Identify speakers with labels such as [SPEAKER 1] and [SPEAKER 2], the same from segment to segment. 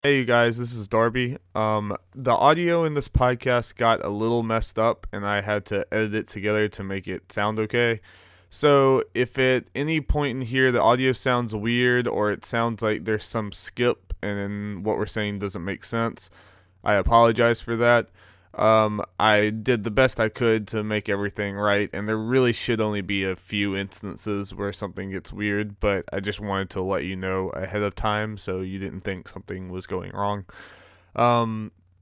[SPEAKER 1] Hey you guys, this is Darby. The audio in this podcast got a little messed up and I had to edit it together to make it sound okay. So if at any point in here the audio sounds weird or it sounds like there's some skip and then what we're saying doesn't make sense, I apologize for that. I did the best I could to make everything right, and there really should only be a few instances where something gets weird, but I just wanted to let you know ahead of time so you didn't think something was going wrong.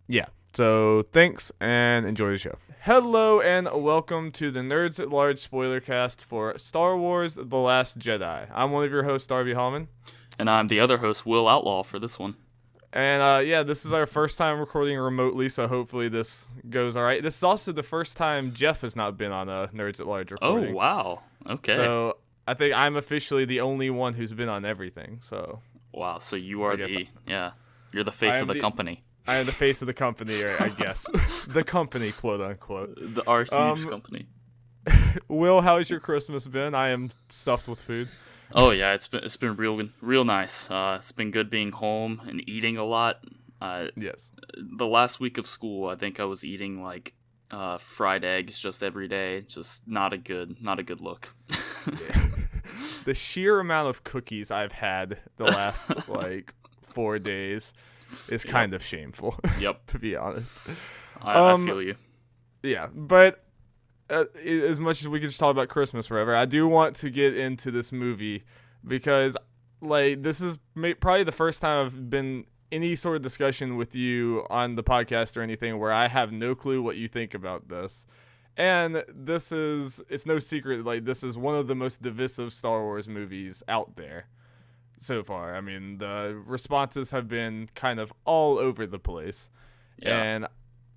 [SPEAKER 1] Yeah, so thanks and enjoy the show. Hello and welcome to the Nerds at Large Spoilercast for Star Wars The Last Jedi. I'm one of your hosts, Darby Hallman.
[SPEAKER 2] And I'm the other host, Will Outlaw, for this one.
[SPEAKER 1] And this is our first time recording remotely, so hopefully this goes all right. This is also the first time Jeff has not been on a Nerds at Large recording.
[SPEAKER 2] Oh, wow. Okay.
[SPEAKER 1] So I think I'm officially the only one who's been on everything. So
[SPEAKER 2] wow, so you are you're the face of the company.
[SPEAKER 1] I am the face of the company, I guess. The company, quote unquote.
[SPEAKER 2] Our huge company.
[SPEAKER 1] Will, how's your Christmas been? I am stuffed with food.
[SPEAKER 2] Oh yeah, it's been real nice. It's been good being home and eating a lot.
[SPEAKER 1] Yes.
[SPEAKER 2] The last week of school, I think I was eating like fried eggs just every day. Just not a good look.
[SPEAKER 1] The sheer amount of cookies I've had the last 4 days is kind of shameful.
[SPEAKER 2] Yep.
[SPEAKER 1] To be honest.
[SPEAKER 2] I feel you.
[SPEAKER 1] Yeah, but as much as we could just talk about Christmas forever, I do want to get into this movie because, this is probably the first time I've been any sort of discussion with you on the podcast or anything where I have no clue what you think about this. And it's no secret, this is one of the most divisive Star Wars movies out there so far. I mean, the responses have been kind of all over the place. Yeah. And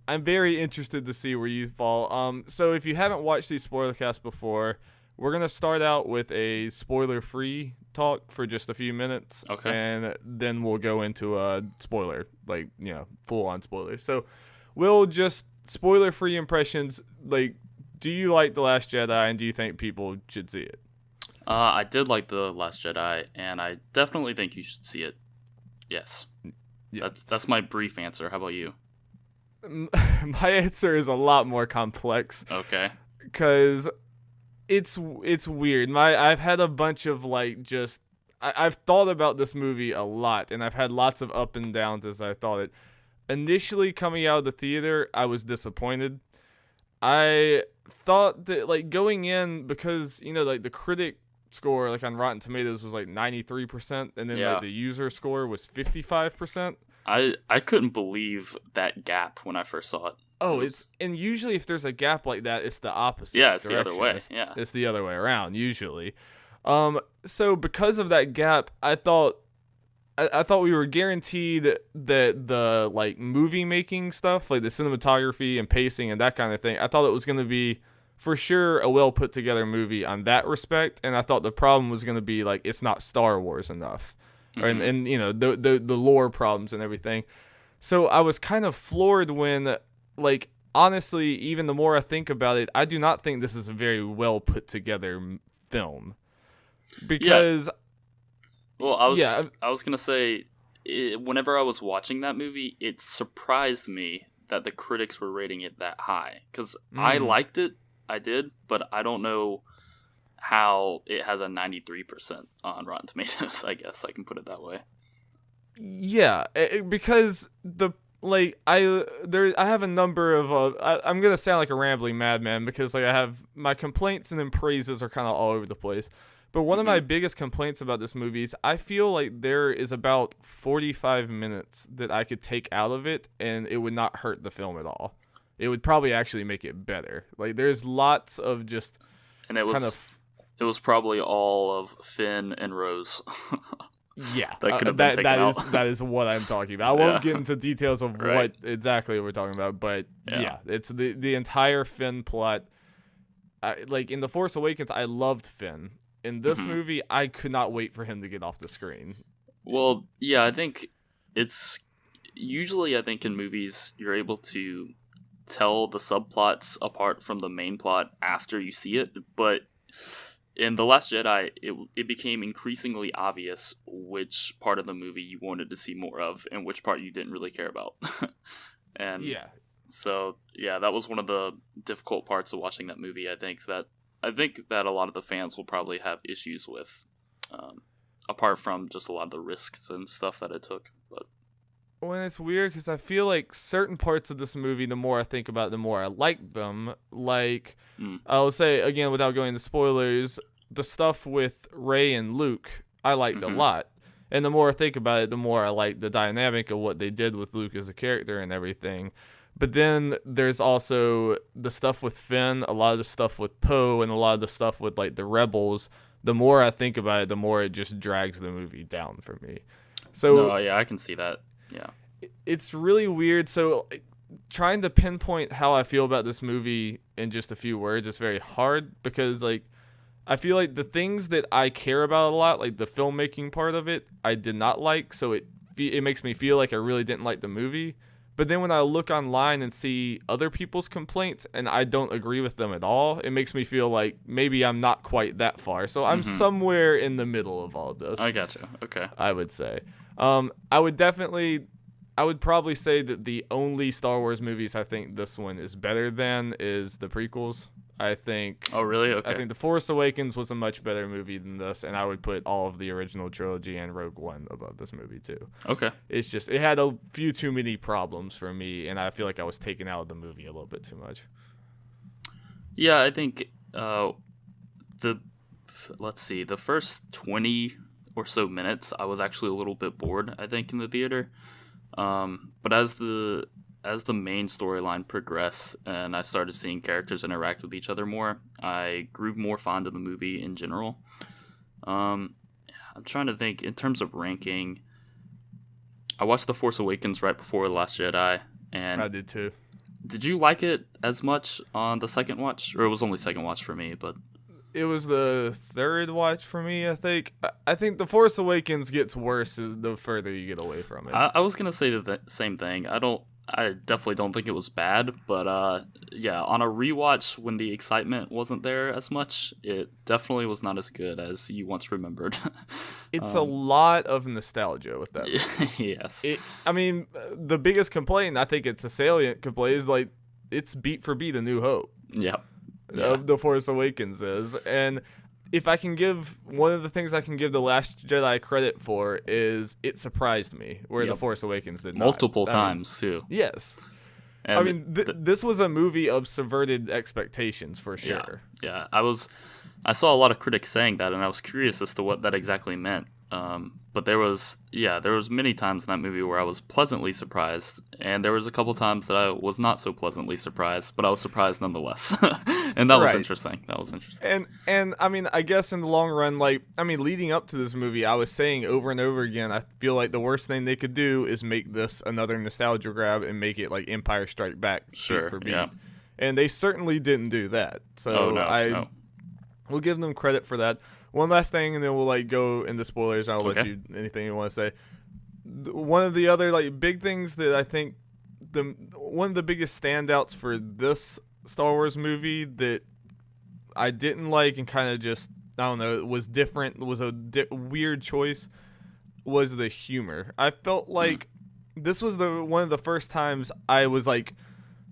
[SPEAKER 1] I'm very interested to see where you fall. So if you haven't watched these Spoilercasts before, we're going to start out with a spoiler-free talk for just a few minutes.
[SPEAKER 2] Okay. And
[SPEAKER 1] then we'll go into a spoiler, full-on spoilers. So we'll just spoiler-free impressions. Do you like The Last Jedi, and do you think people should see it?
[SPEAKER 2] I did like The Last Jedi, and I definitely think you should see it. Yes. Yeah. That's my brief answer. How about you?
[SPEAKER 1] My answer is a lot more complex.
[SPEAKER 2] Okay.
[SPEAKER 1] Because it's weird. I've had a bunch of I've thought about this movie a lot, and I've had lots of up and downs as I thought it. Initially coming out of the theater, I was disappointed. I thought that going in, because the critic score on Rotten Tomatoes was 93%, and then the user score was 55%.
[SPEAKER 2] I couldn't believe that gap when I first saw it.
[SPEAKER 1] Oh, and usually if there's a gap like that, it's the opposite.
[SPEAKER 2] Yeah, it's
[SPEAKER 1] direction.
[SPEAKER 2] the other way.
[SPEAKER 1] It's the other way around usually. So because of that gap, I thought we were guaranteed that the movie making stuff, the cinematography and pacing and that kind of thing, I thought it was going to be for sure a well put together movie on that respect, and I thought the problem was going to be it's not Star Wars enough. Mm-hmm. And the lore problems and everything. So I was kind of floored when, honestly, even the more I think about it, I do not think this is a very well put together film. Because,
[SPEAKER 2] well, I was gonna say, whenever I was watching that movie, it surprised me that the critics were rating it that high. Because I liked it, I did, but I don't know how it has a 93% on Rotten Tomatoes. I guess I can put it that way.
[SPEAKER 1] Yeah, because I have a number of I'm gonna sound like a rambling madman because I have my complaints and then praises are kind of all over the place. But one of my biggest complaints about this movie is I feel like there is about 45 minutes that I could take out of it and it would not hurt the film at all. It would probably actually make it better. There's lots of just
[SPEAKER 2] It was probably all of Finn and Rose.
[SPEAKER 1] Yeah,
[SPEAKER 2] that could have been taken out.
[SPEAKER 1] That is what I'm talking about. I won't get into details of what exactly we're talking about, but it's the entire Finn plot. In The Force Awakens, I loved Finn. In this movie, I could not wait for him to get off the screen.
[SPEAKER 2] Well, yeah, I think it's usually in movies you're able to tell the subplots apart from the main plot after you see it, but in The Last Jedi, it became increasingly obvious which part of the movie you wanted to see more of and which part you didn't really care about. And
[SPEAKER 1] yeah.
[SPEAKER 2] So yeah, that was one of the difficult parts of watching that movie. I think that a lot of the fans will probably have issues with, apart from just a lot of the risks and stuff that it took. But
[SPEAKER 1] when it's weird because I feel like certain parts of this movie, the more I think about it, the more I like them. Like, I'll say, again, without going into spoilers, the stuff with Rey and Luke, I liked a lot. And the more I think about it, the more I like the dynamic of what they did with Luke as a character and everything. But then there's also the stuff with Finn, a lot of the stuff with Poe, and a lot of the stuff with, like, the Rebels. The more I think about it, the more it just drags the movie down for me. So,
[SPEAKER 2] no, yeah, I can see that. Yeah.
[SPEAKER 1] It's really weird. So trying to pinpoint how I feel about this movie in just a few words is very hard because, like, I feel like the things that I care about a lot, like the filmmaking part of it, I did not like. So it makes me feel like I really didn't like the movie. But then when I look online and see other people's complaints and I don't agree with them at all, it makes me feel like maybe I'm not quite that far. So I'm somewhere in the middle of all this.
[SPEAKER 2] I gotcha. Okay.
[SPEAKER 1] I would say. I would probably say that the only Star Wars movies I think this one is better than is the prequels. I think.
[SPEAKER 2] Oh, really? Okay.
[SPEAKER 1] I think The Force Awakens was a much better movie than this, and I would put all of the original trilogy and Rogue One above this movie too.
[SPEAKER 2] Okay.
[SPEAKER 1] It's just it had a few too many problems for me, and I feel like I was taken out of the movie a little bit too much.
[SPEAKER 2] Yeah, I think the first 20 or so minutes, I was actually a little bit bored, I think, in the theater. But as the main storyline progressed and I started seeing characters interact with each other more, I grew more fond of the movie in general. I'm trying to think in terms of ranking. I watched The Force Awakens right before The Last Jedi, and
[SPEAKER 1] I did too.
[SPEAKER 2] Did you like it as much on the second watch, or it was only second watch for me? But
[SPEAKER 1] it was the third watch for me, I think. I think The Force Awakens gets worse the further you get away from it.
[SPEAKER 2] I was gonna say the same thing. I definitely don't think it was bad, but yeah, on a rewatch when the excitement wasn't there as much, it definitely was not as good as you once remembered.
[SPEAKER 1] It's a lot of nostalgia with that movie.
[SPEAKER 2] Yes.
[SPEAKER 1] I mean, the biggest complaint, I think it's a salient complaint, is like it's beat for beat A New Hope.
[SPEAKER 2] Yep.
[SPEAKER 1] The Force Awakens is. And if I can give one of the things I can give The Last Jedi credit for is it surprised me where The Force Awakens did
[SPEAKER 2] multiple
[SPEAKER 1] not.
[SPEAKER 2] times too.
[SPEAKER 1] Yes.
[SPEAKER 2] And
[SPEAKER 1] I mean, this was a movie of subverted expectations for sure.
[SPEAKER 2] Yeah. I saw a lot of critics saying that, and I was curious as to what that exactly meant. But there was many times in that movie where I was pleasantly surprised, and there was a couple times that I was not so pleasantly surprised, but I was surprised nonetheless. And that was interesting.
[SPEAKER 1] And I mean, I guess in the long run, leading up to this movie, I was saying over and over again, I feel like the worst thing they could do is make this another nostalgia grab and make it like Empire Strike Back beat for beat. Yeah. And they certainly didn't do that. So we'll give them credit for that. One last thing, and then we'll go into spoilers. I'll let you anything you want to say. One of the other big things that I think one of the biggest standouts for this Star Wars movie that I didn't like and kind of just was different, was a weird choice, was the humor. I felt like this was one of the first times I was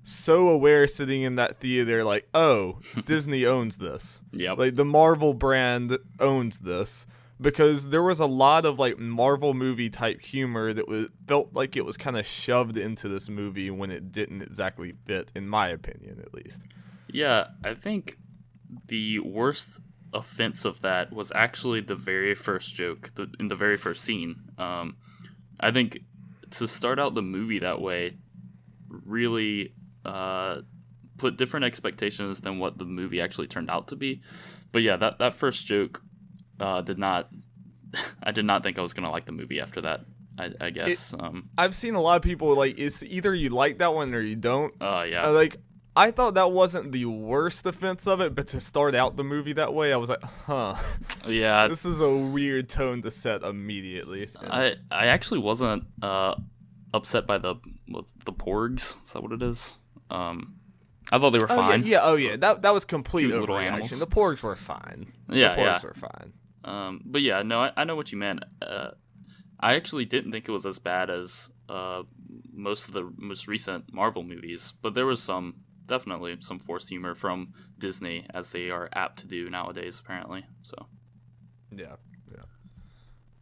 [SPEAKER 1] so aware sitting in that theater, oh, Disney owns this.
[SPEAKER 2] Yep.
[SPEAKER 1] The Marvel brand owns this, because there was a lot of Marvel movie type humor that felt like it was kind of shoved into this movie when it didn't exactly fit, in my opinion, at least.
[SPEAKER 2] Yeah, I think the worst offense of that was actually the very first joke in the very first scene. I think to start out the movie that way really put different expectations than what the movie actually turned out to be. But yeah, that first joke I did not think I was gonna like the movie after that. I guess
[SPEAKER 1] I've seen a lot of people it's either you like that one or you don't.
[SPEAKER 2] Yeah.
[SPEAKER 1] I thought that wasn't the worst offense of it, but to start out the movie that way, I was like, huh.
[SPEAKER 2] Yeah.
[SPEAKER 1] This is a weird tone to set immediately.
[SPEAKER 2] I actually wasn't upset by the porgs. Is that what it is? I thought they were fine.
[SPEAKER 1] Yeah. That was complete
[SPEAKER 2] Cute little
[SPEAKER 1] overreaction.
[SPEAKER 2] animals.
[SPEAKER 1] The porgs were fine.
[SPEAKER 2] Yeah,
[SPEAKER 1] the porgs were fine.
[SPEAKER 2] But yeah, no, I know what you meant. I actually didn't think it was as bad as most of the most recent Marvel movies, but there was definitely some forced humor from Disney, as they are apt to do nowadays, apparently. So.
[SPEAKER 1] Yeah.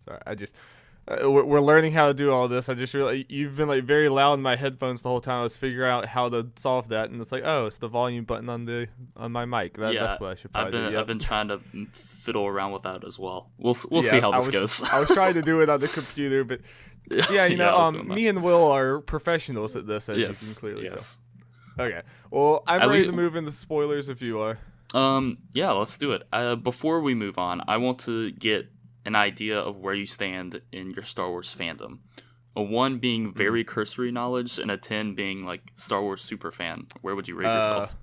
[SPEAKER 1] Sorry, I just we're learning how to do all this. I just realized you've been like very loud in my headphones the whole time. I was figuring out how to solve that, and it's like, oh, it's the volume button on my mic. That's what I should probably do. Yep.
[SPEAKER 2] I've been trying to fiddle around with that as well. We'll see how this goes.
[SPEAKER 1] I was trying to do it on the computer, but me and Will are professionals at this, as you can clearly tell. Okay, well, I'm ready to move into spoilers if you are.
[SPEAKER 2] Yeah, let's do it. Before we move on, I want to get an idea of where you stand in your Star Wars fandom. A 1 being very cursory knowledge, and a 10 being like Star Wars super fan. Where would you rate yourself?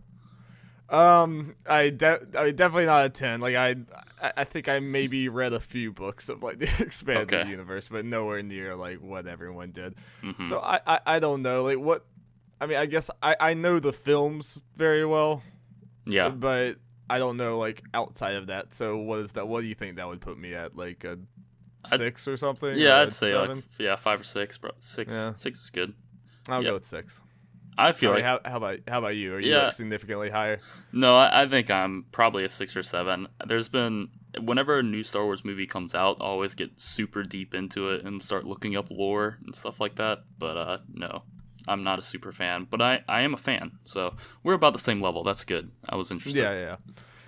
[SPEAKER 1] I definitely not a 10. Like I think I maybe read a few books of like the expanded universe, but nowhere near like what everyone did. Mm-hmm. So I don't know like what. I mean, I guess I know the films very well.
[SPEAKER 2] Yeah,
[SPEAKER 1] but I don't know, like, outside of that. So what is that? What do you think that would put me at? Like a 6 or something?
[SPEAKER 2] Yeah,
[SPEAKER 1] or
[SPEAKER 2] I'd say 7? Like 5 or 6, bro. 6 is good.
[SPEAKER 1] I'll go with 6.
[SPEAKER 2] I feel like.
[SPEAKER 1] How about you? Are you like significantly higher?
[SPEAKER 2] No, I think I'm probably a 6 or 7. There's been whenever a new Star Wars movie comes out, I always get super deep into it and start looking up lore and stuff like that. But no. I'm not a super fan, but I am a fan, so we're about the same level. That's good. I was interested.
[SPEAKER 1] Yeah.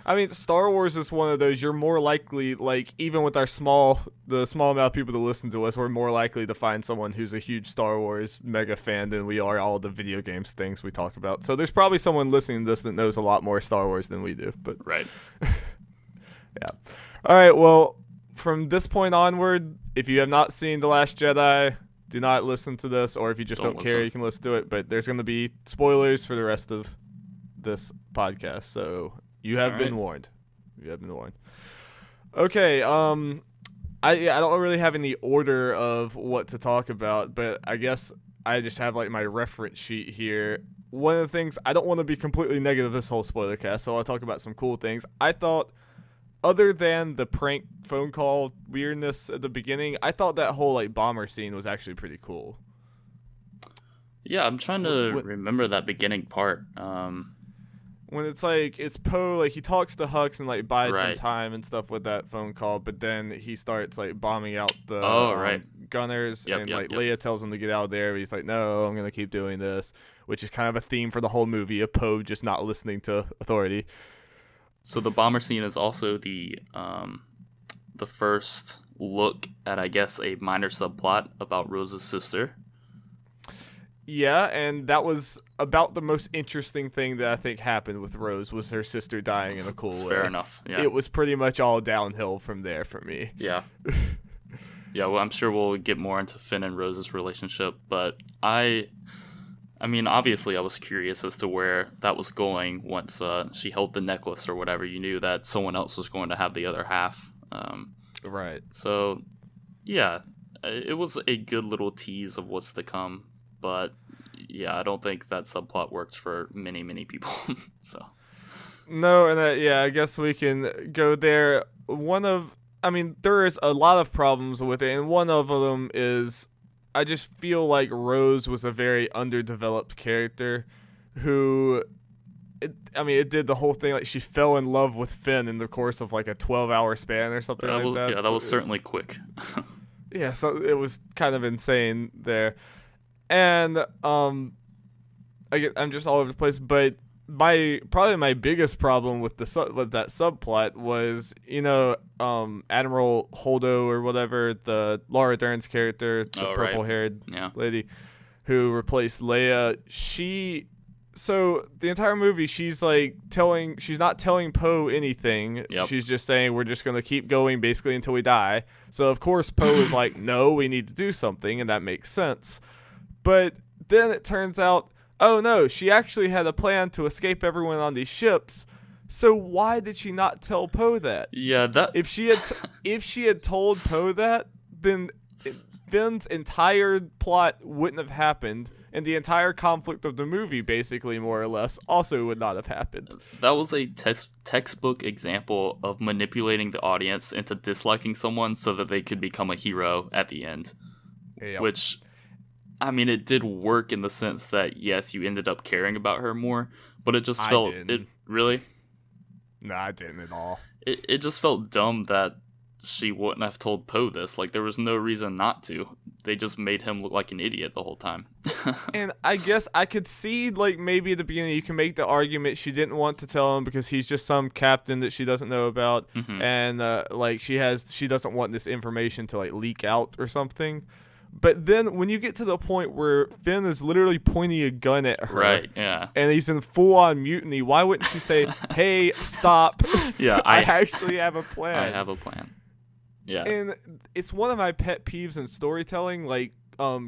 [SPEAKER 1] I mean, Star Wars is one of those you're more likely, like, even with the small amount of people that listen to us, we're more likely to find someone who's a huge Star Wars mega fan than we are all the video games things we talk about. So there's probably someone listening to this that knows a lot more Star Wars than we do. But
[SPEAKER 2] right.
[SPEAKER 1] Yeah. All right, well, from this point onward, if you have not seen The Last Jedi, do not listen to this, or if you just don't care, you can listen to it. But there's going to be spoilers for the rest of this podcast, so you have been warned. You have been warned. Okay, I don't really have any order of what to talk about, but I guess I just have like my reference sheet here. One of the things, I don't want to be completely negative this whole spoiler cast, so I'll talk about some cool things. I thought, other than the prank phone call weirdness at the beginning, I thought that whole like bomber scene was actually pretty cool.
[SPEAKER 2] Yeah, I'm trying to remember that beginning part.
[SPEAKER 1] When it's like, it's Poe, like he talks to Hux and like buys them time and stuff with that phone call, but then he starts like bombing out the gunners, Leia tells him to get out of there, but he's like, no, I'm going to keep doing this, which is kind of a theme for the whole movie of Poe just not listening to authority.
[SPEAKER 2] So the bomber scene is also the first look at, I guess, a minor subplot about Rose's sister.
[SPEAKER 1] Yeah, and that was about the most interesting thing that I think happened with Rose, was her sister dying in a cool way.
[SPEAKER 2] Fair enough, yeah.
[SPEAKER 1] It was pretty much all downhill from there for me.
[SPEAKER 2] Yeah. Yeah, well, I'm sure we'll get more into Finn and Rose's relationship, but I mean, obviously I was curious as to where that was going once she held the necklace or whatever. You knew that someone else was going to have the other half.
[SPEAKER 1] Right.
[SPEAKER 2] So, yeah, it was a good little tease of what's to come. But, yeah, I don't think that subplot worked for many, many people. So.
[SPEAKER 1] No, and I guess we can go there. There is a lot of problems with it, and one of them is I just feel like Rose was a very underdeveloped character who, it did the whole thing, like she fell in love with Finn in the course of like a 12-hour span or something like that.
[SPEAKER 2] Yeah, that was certainly quick.
[SPEAKER 1] Yeah, so it was kind of insane there. And I'm just all over the place, but probably my biggest problem with that subplot was, Admiral Holdo or whatever, the Laura Dern's character, the purple-haired lady who replaced Leia. So the entire movie, she's not telling Poe anything.
[SPEAKER 2] Yep.
[SPEAKER 1] She's just saying, we're just going to keep going basically until we die. So of course Poe is like, no, we need to do something, and that makes sense. But then it turns out, oh no, she actually had a plan to escape everyone on these ships. So why did she not tell Poe that?
[SPEAKER 2] Yeah,
[SPEAKER 1] if she had told Poe that, then Finn's entire plot wouldn't have happened, and the entire conflict of the movie, basically, more or less, also would not have happened.
[SPEAKER 2] That was a textbook example of manipulating the audience into disliking someone so that they could become a hero at the end. Yep. Which, I mean, it did work in the sense that, yes, you ended up caring about her more, but it just felt... It really?
[SPEAKER 1] No, I didn't at all.
[SPEAKER 2] It just felt dumb that she wouldn't have told Poe this. Like, there was no reason not to. They just made him look like an idiot the whole time.
[SPEAKER 1] And I guess I could see, like, maybe at the beginning you can make the argument she didn't want to tell him because he's just some captain that she doesn't know about. Mm-hmm. And, like, she doesn't want this information to, like, leak out or something. But then when you get to the point where Finn is literally pointing a gun at her,
[SPEAKER 2] right? Yeah,
[SPEAKER 1] and he's in full-on mutiny, why wouldn't she say, "Hey, stop!
[SPEAKER 2] Yeah,
[SPEAKER 1] I actually have a plan.
[SPEAKER 2] I have a plan." Yeah,
[SPEAKER 1] and it's one of my pet peeves in storytelling. Like,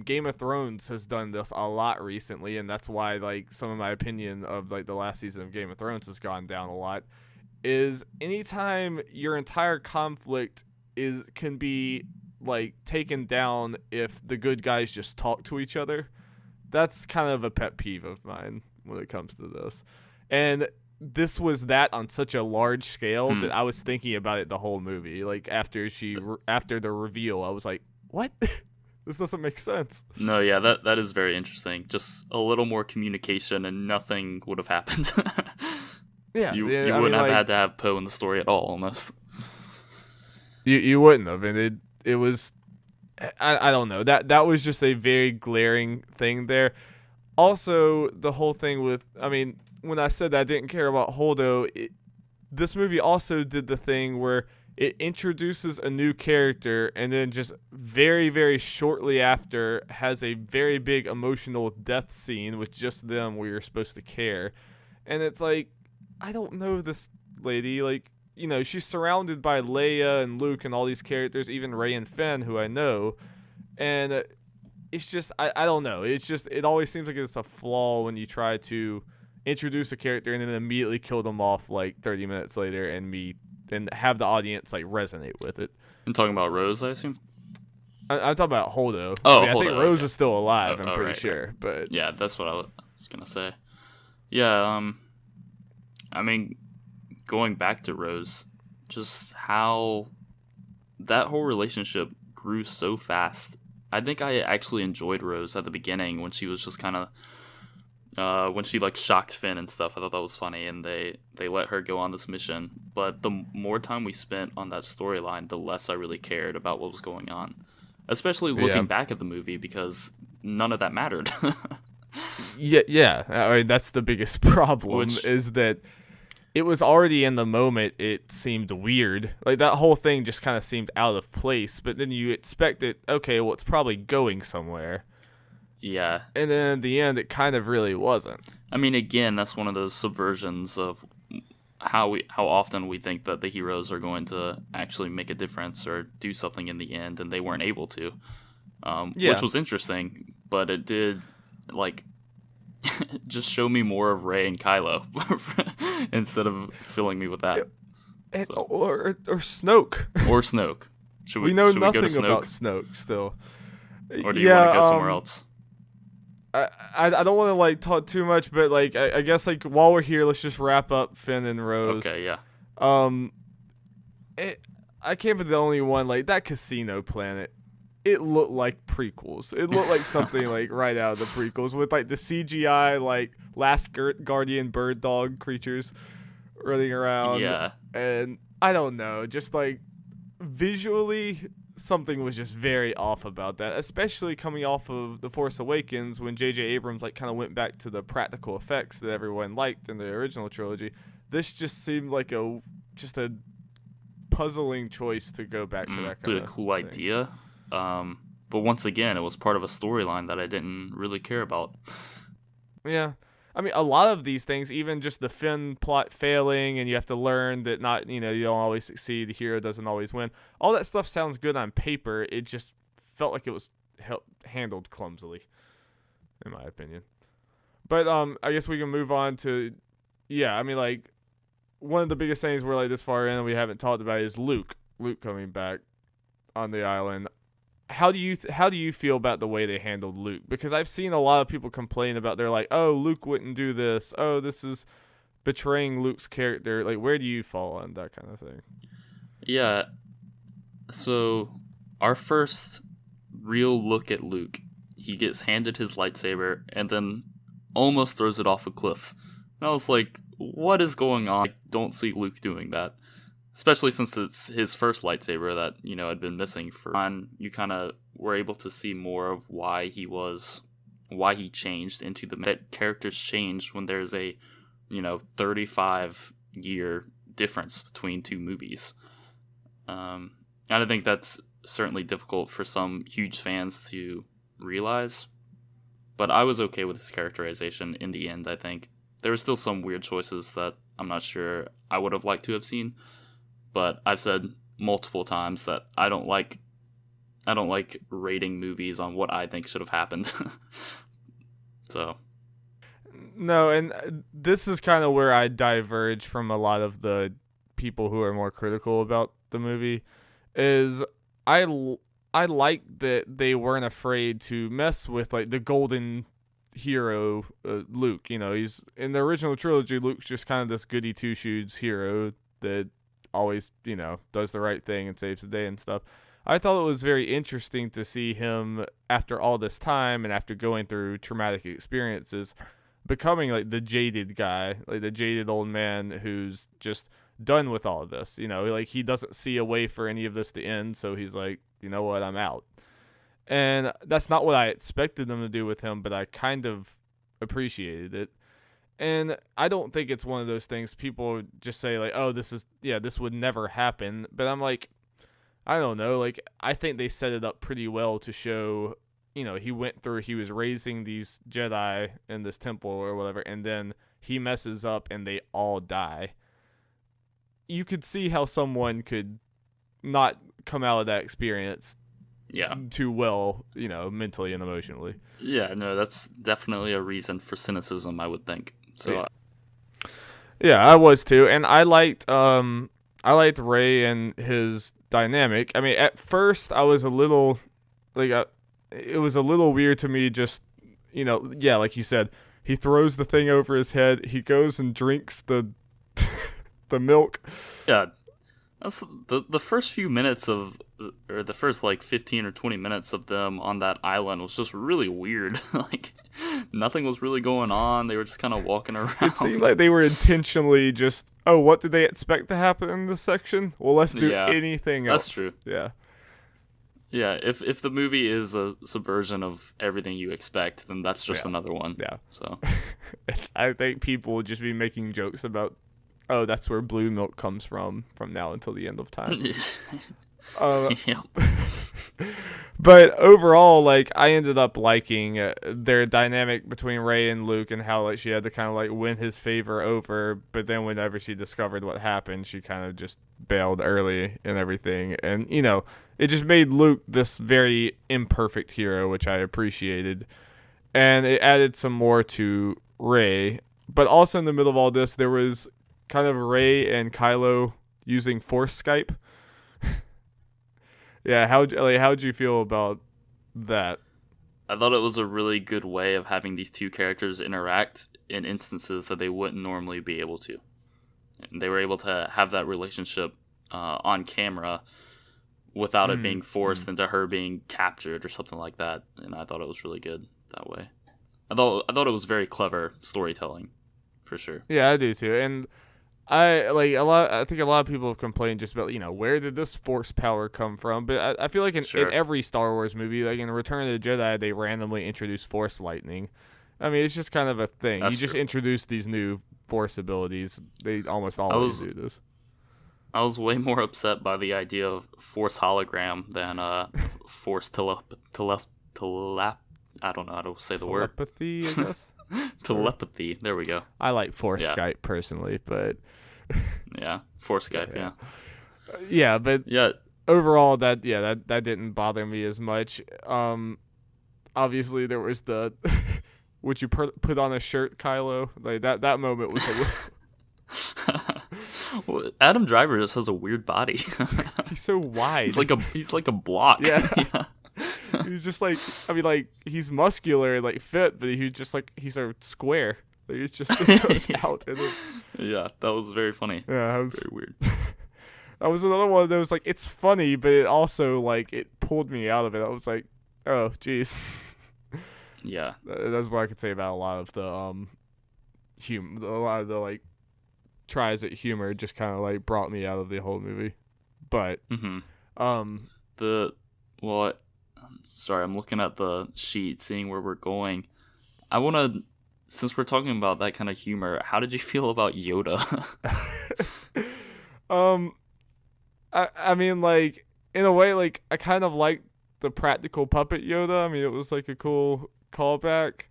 [SPEAKER 1] Game of Thrones has done this a lot recently, and that's why, like, some of my opinion of, like, the last season of Game of Thrones has gone down a lot. Is anytime your entire conflict can be, like, taken down if the good guys just talk to each other. That's kind of a pet peeve of mine when it comes to this. And this was that on such a large scale that I was thinking about it the whole movie. Like, after the reveal, I was like, what? This doesn't make sense.
[SPEAKER 2] No, yeah, that is very interesting. Just a little more communication and nothing would have happened.
[SPEAKER 1] Yeah.
[SPEAKER 2] You wouldn't have had to have Poe in the story at all, almost.
[SPEAKER 1] You wouldn't have, and it was, I don't know. That was just a very glaring thing there. Also, the whole thing with, I mean, when I said that I didn't care about Holdo, this movie also did the thing where it introduces a new character and then just very, very shortly after has a very big emotional death scene with just them where you're supposed to care. And it's like, I don't know this lady, like, you know, she's surrounded by Leia and Luke and all these characters, even Rey and Finn, who I know. And it's just, I don't know. It's just, it always seems like it's a flaw when you try to introduce a character and then immediately kill them off like 30 minutes later and have the audience like resonate with it.
[SPEAKER 2] I'm talking about Rose, I assume?
[SPEAKER 1] I'm talking about Holdo.
[SPEAKER 2] Oh,
[SPEAKER 1] I think Rose is still alive, I'm pretty sure.
[SPEAKER 2] Right.
[SPEAKER 1] But
[SPEAKER 2] yeah, that's what I was going to say. Yeah, I mean, going back to Rose, just how that whole relationship grew so fast. I think I actually enjoyed Rose at the beginning when she was just kind of, when she like shocked Finn and stuff. I thought that was funny, and they let her go on this mission. But the more time we spent on that storyline, the less I really cared about what was going on. Especially looking back at the movie, because none of that mattered.
[SPEAKER 1] Yeah. I mean, that's the biggest problem, is that it was already in the moment. It seemed weird. Like, that whole thing just kind of seemed out of place. But then you expect it, okay, well, it's probably going somewhere.
[SPEAKER 2] Yeah.
[SPEAKER 1] And then at the end, it kind of really wasn't.
[SPEAKER 2] I mean, again, that's one of those subversions of how often we think that the heroes are going to actually make a difference or do something in the end, and they weren't able to. Which was interesting, but it did, like, just show me more of Rey and Kylo instead of filling me with that.
[SPEAKER 1] Or Snoke.
[SPEAKER 2] Or Snoke. Should we
[SPEAKER 1] know
[SPEAKER 2] should
[SPEAKER 1] nothing
[SPEAKER 2] we go to Snoke?
[SPEAKER 1] about Snoke still.
[SPEAKER 2] Or do you want to go somewhere else?
[SPEAKER 1] I don't want to like talk too much, but like I guess like while we're here, let's just wrap up Finn and Rose.
[SPEAKER 2] Okay, yeah.
[SPEAKER 1] I can't be the only one. Like, that casino planet, it looked like prequels. It looked like something like right out of the prequels with like the CGI like Last Guardian bird dog creatures running around.
[SPEAKER 2] Yeah.
[SPEAKER 1] And I don't know, just like visually, something was just very off about that, especially coming off of The Force Awakens when J.J. Abrams like kind of went back to the practical effects that everyone liked in the original trilogy. This just seemed like a puzzling choice to go back to that kind of
[SPEAKER 2] cool thing. Idea. But once again, it was part of a storyline that I didn't really care about.
[SPEAKER 1] Yeah. I mean, a lot of these things, even just the Finn plot failing, and you have to learn that you don't always succeed, the hero doesn't always win. All that stuff sounds good on paper. It just felt like it was handled clumsily, in my opinion. But I guess we can move on to, I mean, like, one of the biggest things we're like this far in and we haven't talked about is Luke coming back on the island. how do you feel about the way they handled Luke? Because I've seen a lot of people complain about, they're like, oh, Luke wouldn't do this. Oh, this is betraying Luke's character. Like, where do you fall on that kind of thing?
[SPEAKER 2] Yeah. So our first real look at Luke, he gets handed his lightsaber and then almost throws it off a cliff. And I was like, what is going on? I don't see Luke doing that. Especially since it's his first lightsaber that, had been missing for on. You kind of were able to see more of why he changed into that characters changed when there's a, 35-year difference between two movies. And I think that's certainly difficult for some huge fans to realize. But I was okay with his characterization in the end, I think. There were still some weird choices that I'm not sure I would have liked to have seen. But I've said multiple times that I don't like rating movies on what I think should have happened. So.
[SPEAKER 1] No, and this is kind of where I diverge from a lot of the people who are more critical about the movie. Is I like that they weren't afraid to mess with like the golden hero Luke. He's in the original trilogy. Luke's just kind of this goody two shoes hero that always, does the right thing and saves the day and stuff. I thought it was very interesting to see him after all this time and after going through traumatic experiences becoming like the jaded guy, like the jaded old man who's just done with all of this. Like he doesn't see a way for any of this to end, so he's like, you know what, I'm out. And that's not what I expected them to do with him, but I kind of appreciated it. And I don't think it's one of those things people just say like, oh, this would never happen. But I'm like, I don't know. Like, I think they set it up pretty well to show, he was raising these Jedi in this temple or whatever, and then he messes up and they all die. You could see how someone could not come out of that experience too well, mentally and emotionally.
[SPEAKER 2] Yeah, no, that's definitely a reason for cynicism, I would think. So,
[SPEAKER 1] yeah, I was too, and I liked Rey and his dynamic. I mean, at first I was a little it was a little weird to me. Just like you said, he throws the thing over his head. He goes and drinks the the milk.
[SPEAKER 2] Yeah, that's the first few minutes of, or the first 15 or 20 minutes of them on that island was just really weird. Like nothing was really going on. They were just kind of walking around.
[SPEAKER 1] It seemed like they were intentionally just, oh, what did they expect to happen in this section? Well, let's do anything else.
[SPEAKER 2] That's true.
[SPEAKER 1] Yeah.
[SPEAKER 2] Yeah, if the movie is a subversion of everything you expect, then that's just another one.
[SPEAKER 1] Yeah.
[SPEAKER 2] So
[SPEAKER 1] I think people would just be making jokes about, oh, that's where blue milk comes from now until the end of time. But overall, I ended up liking their dynamic between Rey and Luke, and how she had to kind of win his favor over, but then whenever she discovered what happened, she kind of just bailed early and everything. And it just made Luke this very imperfect hero, which I appreciated, and it added some more to Rey. But also in the middle of all this, there was kind of Rey and Kylo using Force Skype. Yeah, how'd you feel about that?
[SPEAKER 2] I thought it was a really good way of having these two characters interact in instances that they wouldn't normally be able to. And they were able to have that relationship on camera without it being forced into her being captured or something like that. And I thought it was really good that way. I thought it was very clever storytelling, for sure.
[SPEAKER 1] Yeah, I do too. And I think a lot of people have complained just about, where did this force power come from? But I feel like in every Star Wars movie, like in Return of the Jedi, they randomly introduce force lightning. I mean, it's just kind of a thing.
[SPEAKER 2] That's
[SPEAKER 1] just introduce these new force abilities. They almost always do this.
[SPEAKER 2] I was way more upset by the idea of force hologram than force I don't know how to say the word.
[SPEAKER 1] Telepathy, I guess.
[SPEAKER 2] Telepathy. There we go.
[SPEAKER 1] I like Force Skype personally, but
[SPEAKER 2] yeah, Force Skype.
[SPEAKER 1] Yeah, but overall, that didn't bother me as much. Obviously, there was the would you put on a shirt, Kylo? Like that moment was.
[SPEAKER 2] Well, Adam Driver just has a weird body.
[SPEAKER 1] He's so wide.
[SPEAKER 2] He's like a block.
[SPEAKER 1] Yeah. He's just like, I mean, like, he's muscular and like fit, but he's a square. Like, it's just it goes out.
[SPEAKER 2] Yeah, that was very funny.
[SPEAKER 1] Yeah,
[SPEAKER 2] very weird.
[SPEAKER 1] That was another one that was like, it's funny, but it also like it pulled me out of it. I was like, oh, jeez.
[SPEAKER 2] Yeah,
[SPEAKER 1] that's what I could say about a lot of the a lot of the like tries at humor just kind of like brought me out of the whole movie. But
[SPEAKER 2] sorry, I'm looking at the sheet, seeing where we're going. I want to, since we're talking about that kind of humor, how did you feel about Yoda?
[SPEAKER 1] I mean, like, in a way, like, I kind of liked the practical puppet Yoda. I mean, it was like a cool callback.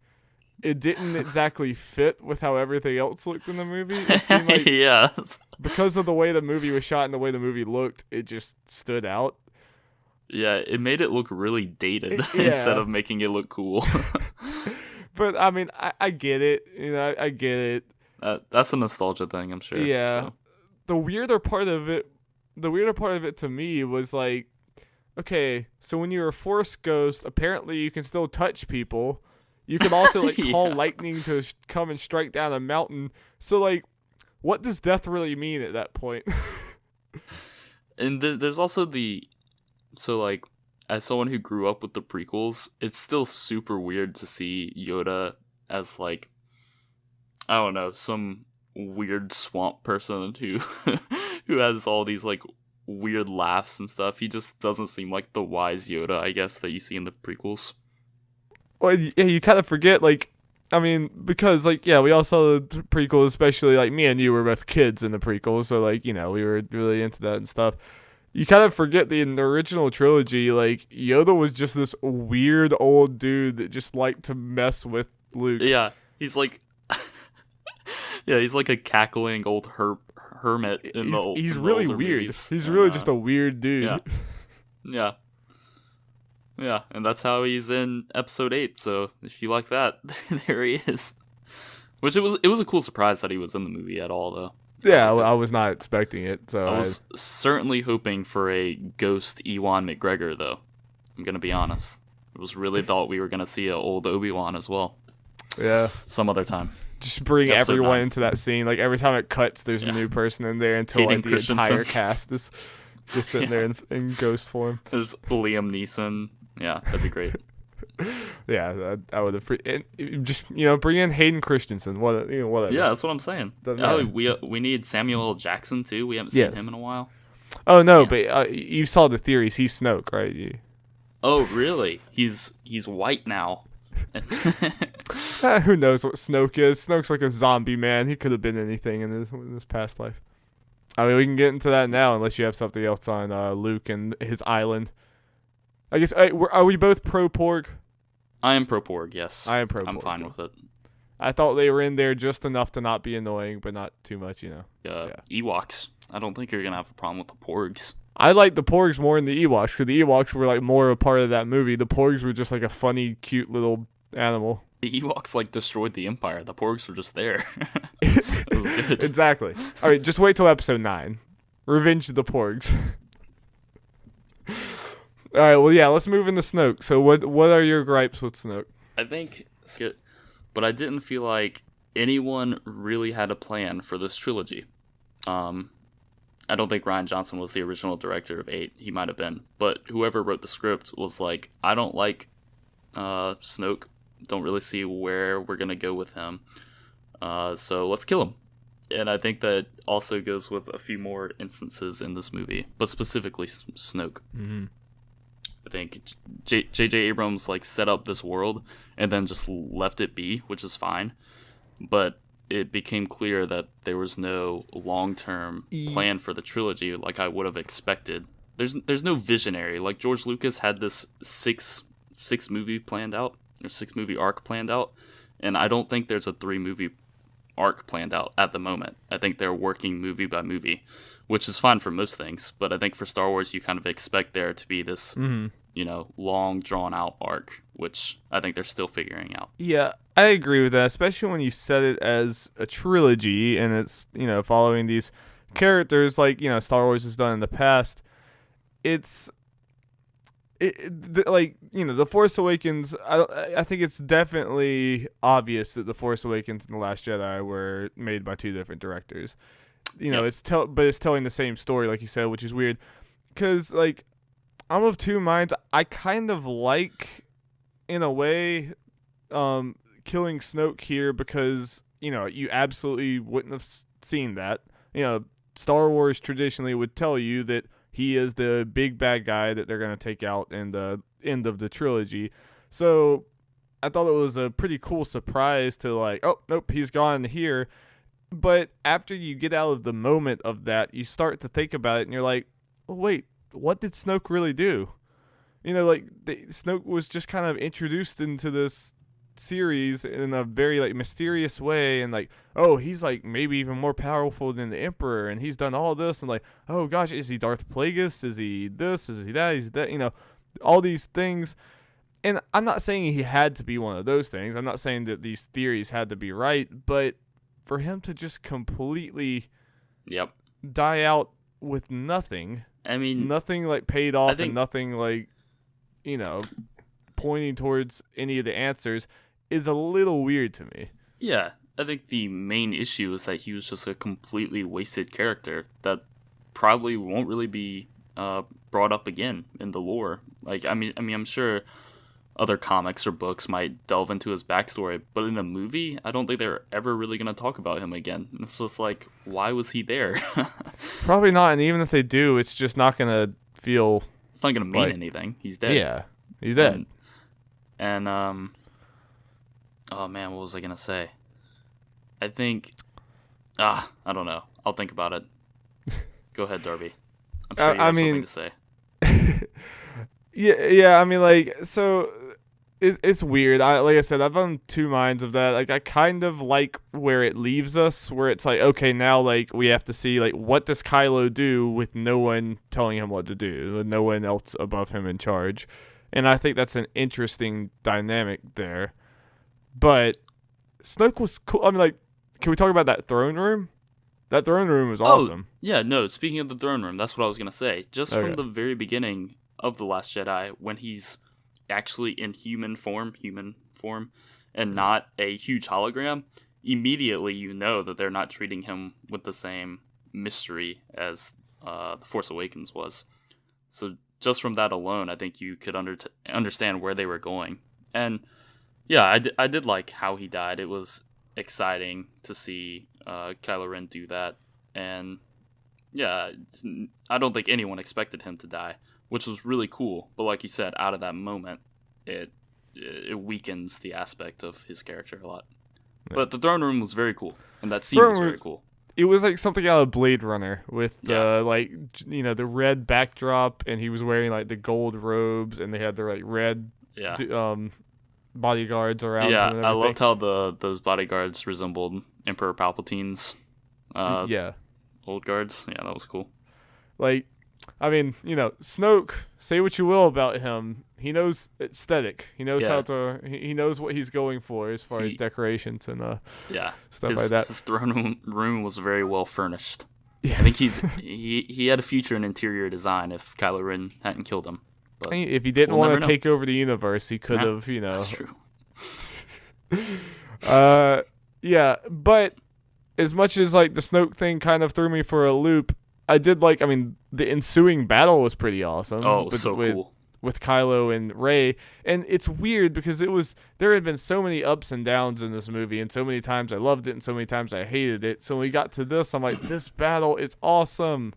[SPEAKER 1] It didn't exactly fit with how everything else looked in the movie. It seemed like
[SPEAKER 2] yes.
[SPEAKER 1] Because of the way the movie was shot and the way the movie looked, it just stood out.
[SPEAKER 2] Yeah, it made it look really dated instead of making it look cool.
[SPEAKER 1] But, I mean, I get it. You know, I get it.
[SPEAKER 2] That's a nostalgia thing, I'm sure.
[SPEAKER 1] Yeah.
[SPEAKER 2] So.
[SPEAKER 1] The weirder part of it to me was like, okay, so when you're a Force ghost, apparently you can still touch people. You can also like call lightning to come and strike down a mountain. So like, what does death really mean at that point?
[SPEAKER 2] And there's also so like, as someone who grew up with the prequels, it's still super weird to see Yoda as like, I don't know, some weird swamp person who who has all these like weird laughs and stuff. He just doesn't seem like the wise Yoda, I guess, that you see in the prequels.
[SPEAKER 1] Well, yeah, you kind of forget, like, I mean, because, like, yeah, we all saw the prequels, especially, like, me and you were both kids in the prequels, so, like, you know, we were really into that and stuff. You kind of forget in the original trilogy, like, Yoda was just this weird old dude that just liked to mess with Luke.
[SPEAKER 2] Yeah, he's like, he's like a cackling old hermit in the old.
[SPEAKER 1] He's really weird.
[SPEAKER 2] Movies.
[SPEAKER 1] He's really just a weird dude.
[SPEAKER 2] Yeah, and that's how he's in Episode 8. So if you like that, there he is. Which it was a cool surprise that he was in the movie at all, though.
[SPEAKER 1] Yeah, I was not expecting it. So
[SPEAKER 2] I was certainly hoping for a ghost Ewan McGregor, though. I'm gonna be honest. I was really thought we were gonna see an old Obi-Wan as well.
[SPEAKER 1] Yeah,
[SPEAKER 2] some other time.
[SPEAKER 1] Just bring everyone into that scene. Like every time it cuts, there's a new person in there until like the entire cast is just sitting there in ghost form.
[SPEAKER 2] There's Liam Neeson. Yeah, that'd be great.
[SPEAKER 1] Yeah, I would have. Just bring in Hayden Christensen. Whatever.
[SPEAKER 2] Yeah, that's what I'm saying. We need Samuel L. Jackson too. We haven't seen him in a while.
[SPEAKER 1] Oh no, but you saw the theories. He's Snoke, right?
[SPEAKER 2] Oh really? He's white now.
[SPEAKER 1] Who knows what Snoke is? Snoke's like a zombie man. He could have been anything in his past life. I mean, we can get into that now, unless you have something else on Luke and his island. I guess, are we both pro-Porg?
[SPEAKER 2] I am pro-Porg, yes.
[SPEAKER 1] I am pro-Porg.
[SPEAKER 2] I'm fine with it.
[SPEAKER 1] I thought they were in there just enough to not be annoying, but not too much,
[SPEAKER 2] Yeah. Ewoks. I don't think you're going to have a problem with the Porgs.
[SPEAKER 1] I like the Porgs more than the Ewoks, because the Ewoks were like more a part of that movie. The Porgs were just like a funny, cute little animal.
[SPEAKER 2] The Ewoks like destroyed the Empire. The Porgs were just there. It was good.
[SPEAKER 1] Exactly. All right, just wait till episode 9. Revenge of the Porgs. All right, well, yeah, let's move into Snoke. So what are your gripes with Snoke?
[SPEAKER 2] I think, but I didn't feel like anyone really had a plan for this trilogy. I don't think Rian Johnson was the original director of 8. He might have been. But whoever wrote the script was like, I don't like Snoke. Don't really see where we're going to go with him. So let's kill him. And I think that also goes with a few more instances in this movie, but specifically Snoke.
[SPEAKER 1] Mm-hmm.
[SPEAKER 2] I think J.J. Abrams like set up this world and then just left it be, which is fine. But it became clear that there was no long-term plan for the trilogy like I would have expected. There's no visionary. Like George Lucas had this six movie planned out, or 6-movie arc planned out, and I don't think there's a 3-movie arc planned out at the moment. I think they're working movie by movie, which is fine for most things, but I think for Star Wars you kind of expect there to be this long drawn out arc, which I think they're still figuring out.
[SPEAKER 1] Yeah, I agree with that, especially when you set it as a trilogy and it's following these characters like Star Wars has done in the past. It's The Force Awakens, I think it's definitely obvious that The Force Awakens and The Last Jedi were made by two different directors.
[SPEAKER 2] Yep.
[SPEAKER 1] But it's telling the same story, like you said, which is weird. Because, like, I'm of two minds. I kind of like, in a way, killing Snoke here because, you absolutely wouldn't have seen that. Star Wars traditionally would tell you that he is the big bad guy that they're going to take out in the end of the trilogy. So I thought it was a pretty cool surprise to like, oh, nope, he's gone here. But after you get out of the moment of that, you start to think about it and you're like, oh, wait, what did Snoke really do? Snoke was just kind of introduced into this series in a very like mysterious way, and like, oh, he's like maybe even more powerful than the Emperor, and he's done all this, and like, oh gosh, is he Darth Plagueis? Is he this? Is he that? Is that? All these things. And I'm not saying he had to be one of those things. I'm not saying that these theories had to be right, but for him to just completely die out with nothing.
[SPEAKER 2] I mean,
[SPEAKER 1] nothing like paid off, and nothing like, pointing towards any of the answers is a little weird to me.
[SPEAKER 2] Yeah, I think the main issue is that he was just a completely wasted character that probably won't really be brought up again in the lore. Like, I mean, I'm sure other comics or books might delve into his backstory, but in a movie, I don't think they're ever really going to talk about him again. It's just like, why was he there?
[SPEAKER 1] Probably not, and even if they do, it's just not going to feel...
[SPEAKER 2] It's not going to mean anything. He's dead.
[SPEAKER 1] Yeah, he's dead.
[SPEAKER 2] And oh man, what was I going to say? I think... I don't know. I'll think about it. Go ahead, Darby. I'm sure you have something to say.
[SPEAKER 1] Yeah. I mean, like, so it's weird. Like I said, I've on two minds of that. Like, I kind of like where it leaves us, where it's like, okay, now like we have to see like what does Kylo do with no one telling him what to do, with no one else above him in charge, and I think that's an interesting dynamic there. But Snoke was cool. I mean, like, can we talk about that throne room? That throne room was awesome.
[SPEAKER 2] Yeah, no, speaking of the throne room, that's what I was going to say. Just from the very beginning of The Last Jedi, when he's actually in human form, and not a huge hologram, immediately you know that they're not treating him with the same mystery as The Force Awakens was. So just from that alone, I think you could understand where they were going. And yeah, I did like how he died. It was exciting to see Kylo Ren do that. And yeah, I don't think anyone expected him to die, which was really cool. But like you said, out of that moment, it weakens the aspect of his character a lot. Yeah. But the throne room was very cool, and that scene was very cool.
[SPEAKER 1] It was like something out of Blade Runner with the red backdrop, and he was wearing like the gold robes, and they had their like red bodyguards around him.
[SPEAKER 2] Yeah, I loved how those bodyguards resembled Emperor Palpatine's old guards. Yeah, that was cool.
[SPEAKER 1] Like, I mean, Snoke, say what you will about him, he knows aesthetic. He knows how to. He knows what he's going for as far as decorations and stuff like that.
[SPEAKER 2] His throne room was very well furnished. Yes. I think he had a future in interior design if Kylo Ren hadn't killed him. But
[SPEAKER 1] if he didn't want to take over the universe, he could have.
[SPEAKER 2] That's true.
[SPEAKER 1] Yeah, but as much as like the Snoke thing kind of threw me for a loop, I did like. I mean, the ensuing battle was pretty awesome.
[SPEAKER 2] Oh, so cool.
[SPEAKER 1] With Kylo and Rey, and it's weird because there had been so many ups and downs in this movie, and so many times I loved it and so many times I hated it. So when we got to this, I'm like, this battle is awesome,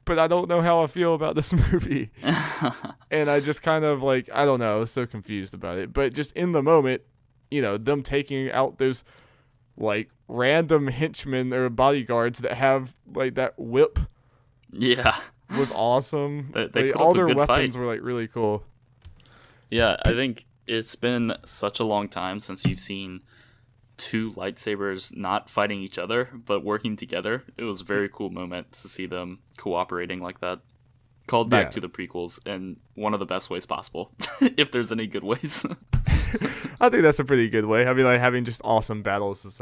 [SPEAKER 1] but I don't know how I feel about this movie. And I just kind of like, I don't know, I was so confused about it. But just in the moment, them taking out those like random henchmen or bodyguards that have like that whip.
[SPEAKER 2] Yeah.
[SPEAKER 1] Was awesome.
[SPEAKER 2] They
[SPEAKER 1] all their weapons
[SPEAKER 2] fight.
[SPEAKER 1] Were like really cool.
[SPEAKER 2] Yeah, I think it's been such a long time since you've seen two lightsabers not fighting each other but working together. It was a very cool moment to see them cooperating like that. Called back to the prequels in one of the best ways possible, if there's any good ways.
[SPEAKER 1] I think that's a pretty good way. I mean, like having just awesome battles is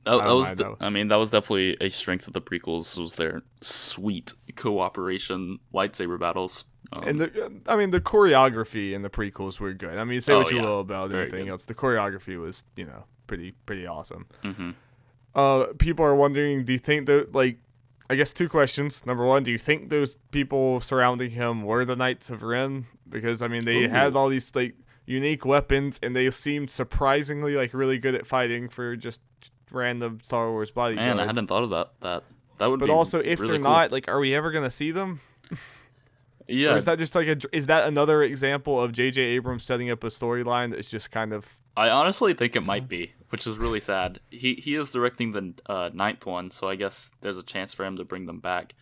[SPEAKER 2] That was definitely a strength of the prequels. Was their sweet cooperation lightsaber battles.
[SPEAKER 1] And the choreography in the prequels were good. I mean, say what you will about anything else, the choreography was pretty awesome.
[SPEAKER 2] Mm-hmm.
[SPEAKER 1] People are wondering, do you think that, like, I guess 2 questions. Number 1, do you think those people surrounding him were the Knights of Ren? Because I mean, they had all these like unique weapons, and they seemed surprisingly like really good at fighting for just random Star Wars bodyguards.
[SPEAKER 2] Man, I hadn't thought about that. That would be.
[SPEAKER 1] But also, if
[SPEAKER 2] really
[SPEAKER 1] they're
[SPEAKER 2] cool.
[SPEAKER 1] not, like, are we ever gonna see them?
[SPEAKER 2] Yeah.
[SPEAKER 1] Or is that just like is that another example of J.J. Abrams setting up a storyline that's just kind of?
[SPEAKER 2] I honestly think it might be, which is really sad. He is directing the 9th one, so I guess there's a chance for him to bring them back.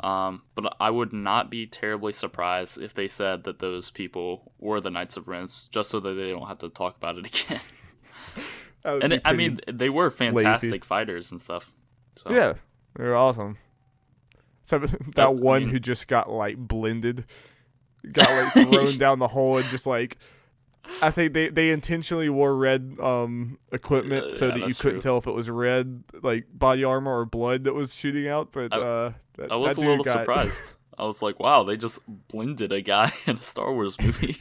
[SPEAKER 2] But I would not be terribly surprised if they said that those people were the Knights of Ren, just so that they don't have to talk about it again. And I mean, they were fantastic fighters and stuff. So.
[SPEAKER 1] Yeah, they were awesome. Except that one who just got like blended, got like thrown down the hole and just like. I think they intentionally wore red equipment so that you couldn't tell if it was red like body armor or blood that was shooting out. But
[SPEAKER 2] I was a little surprised. I was like, wow, they just blended a guy in a Star Wars movie.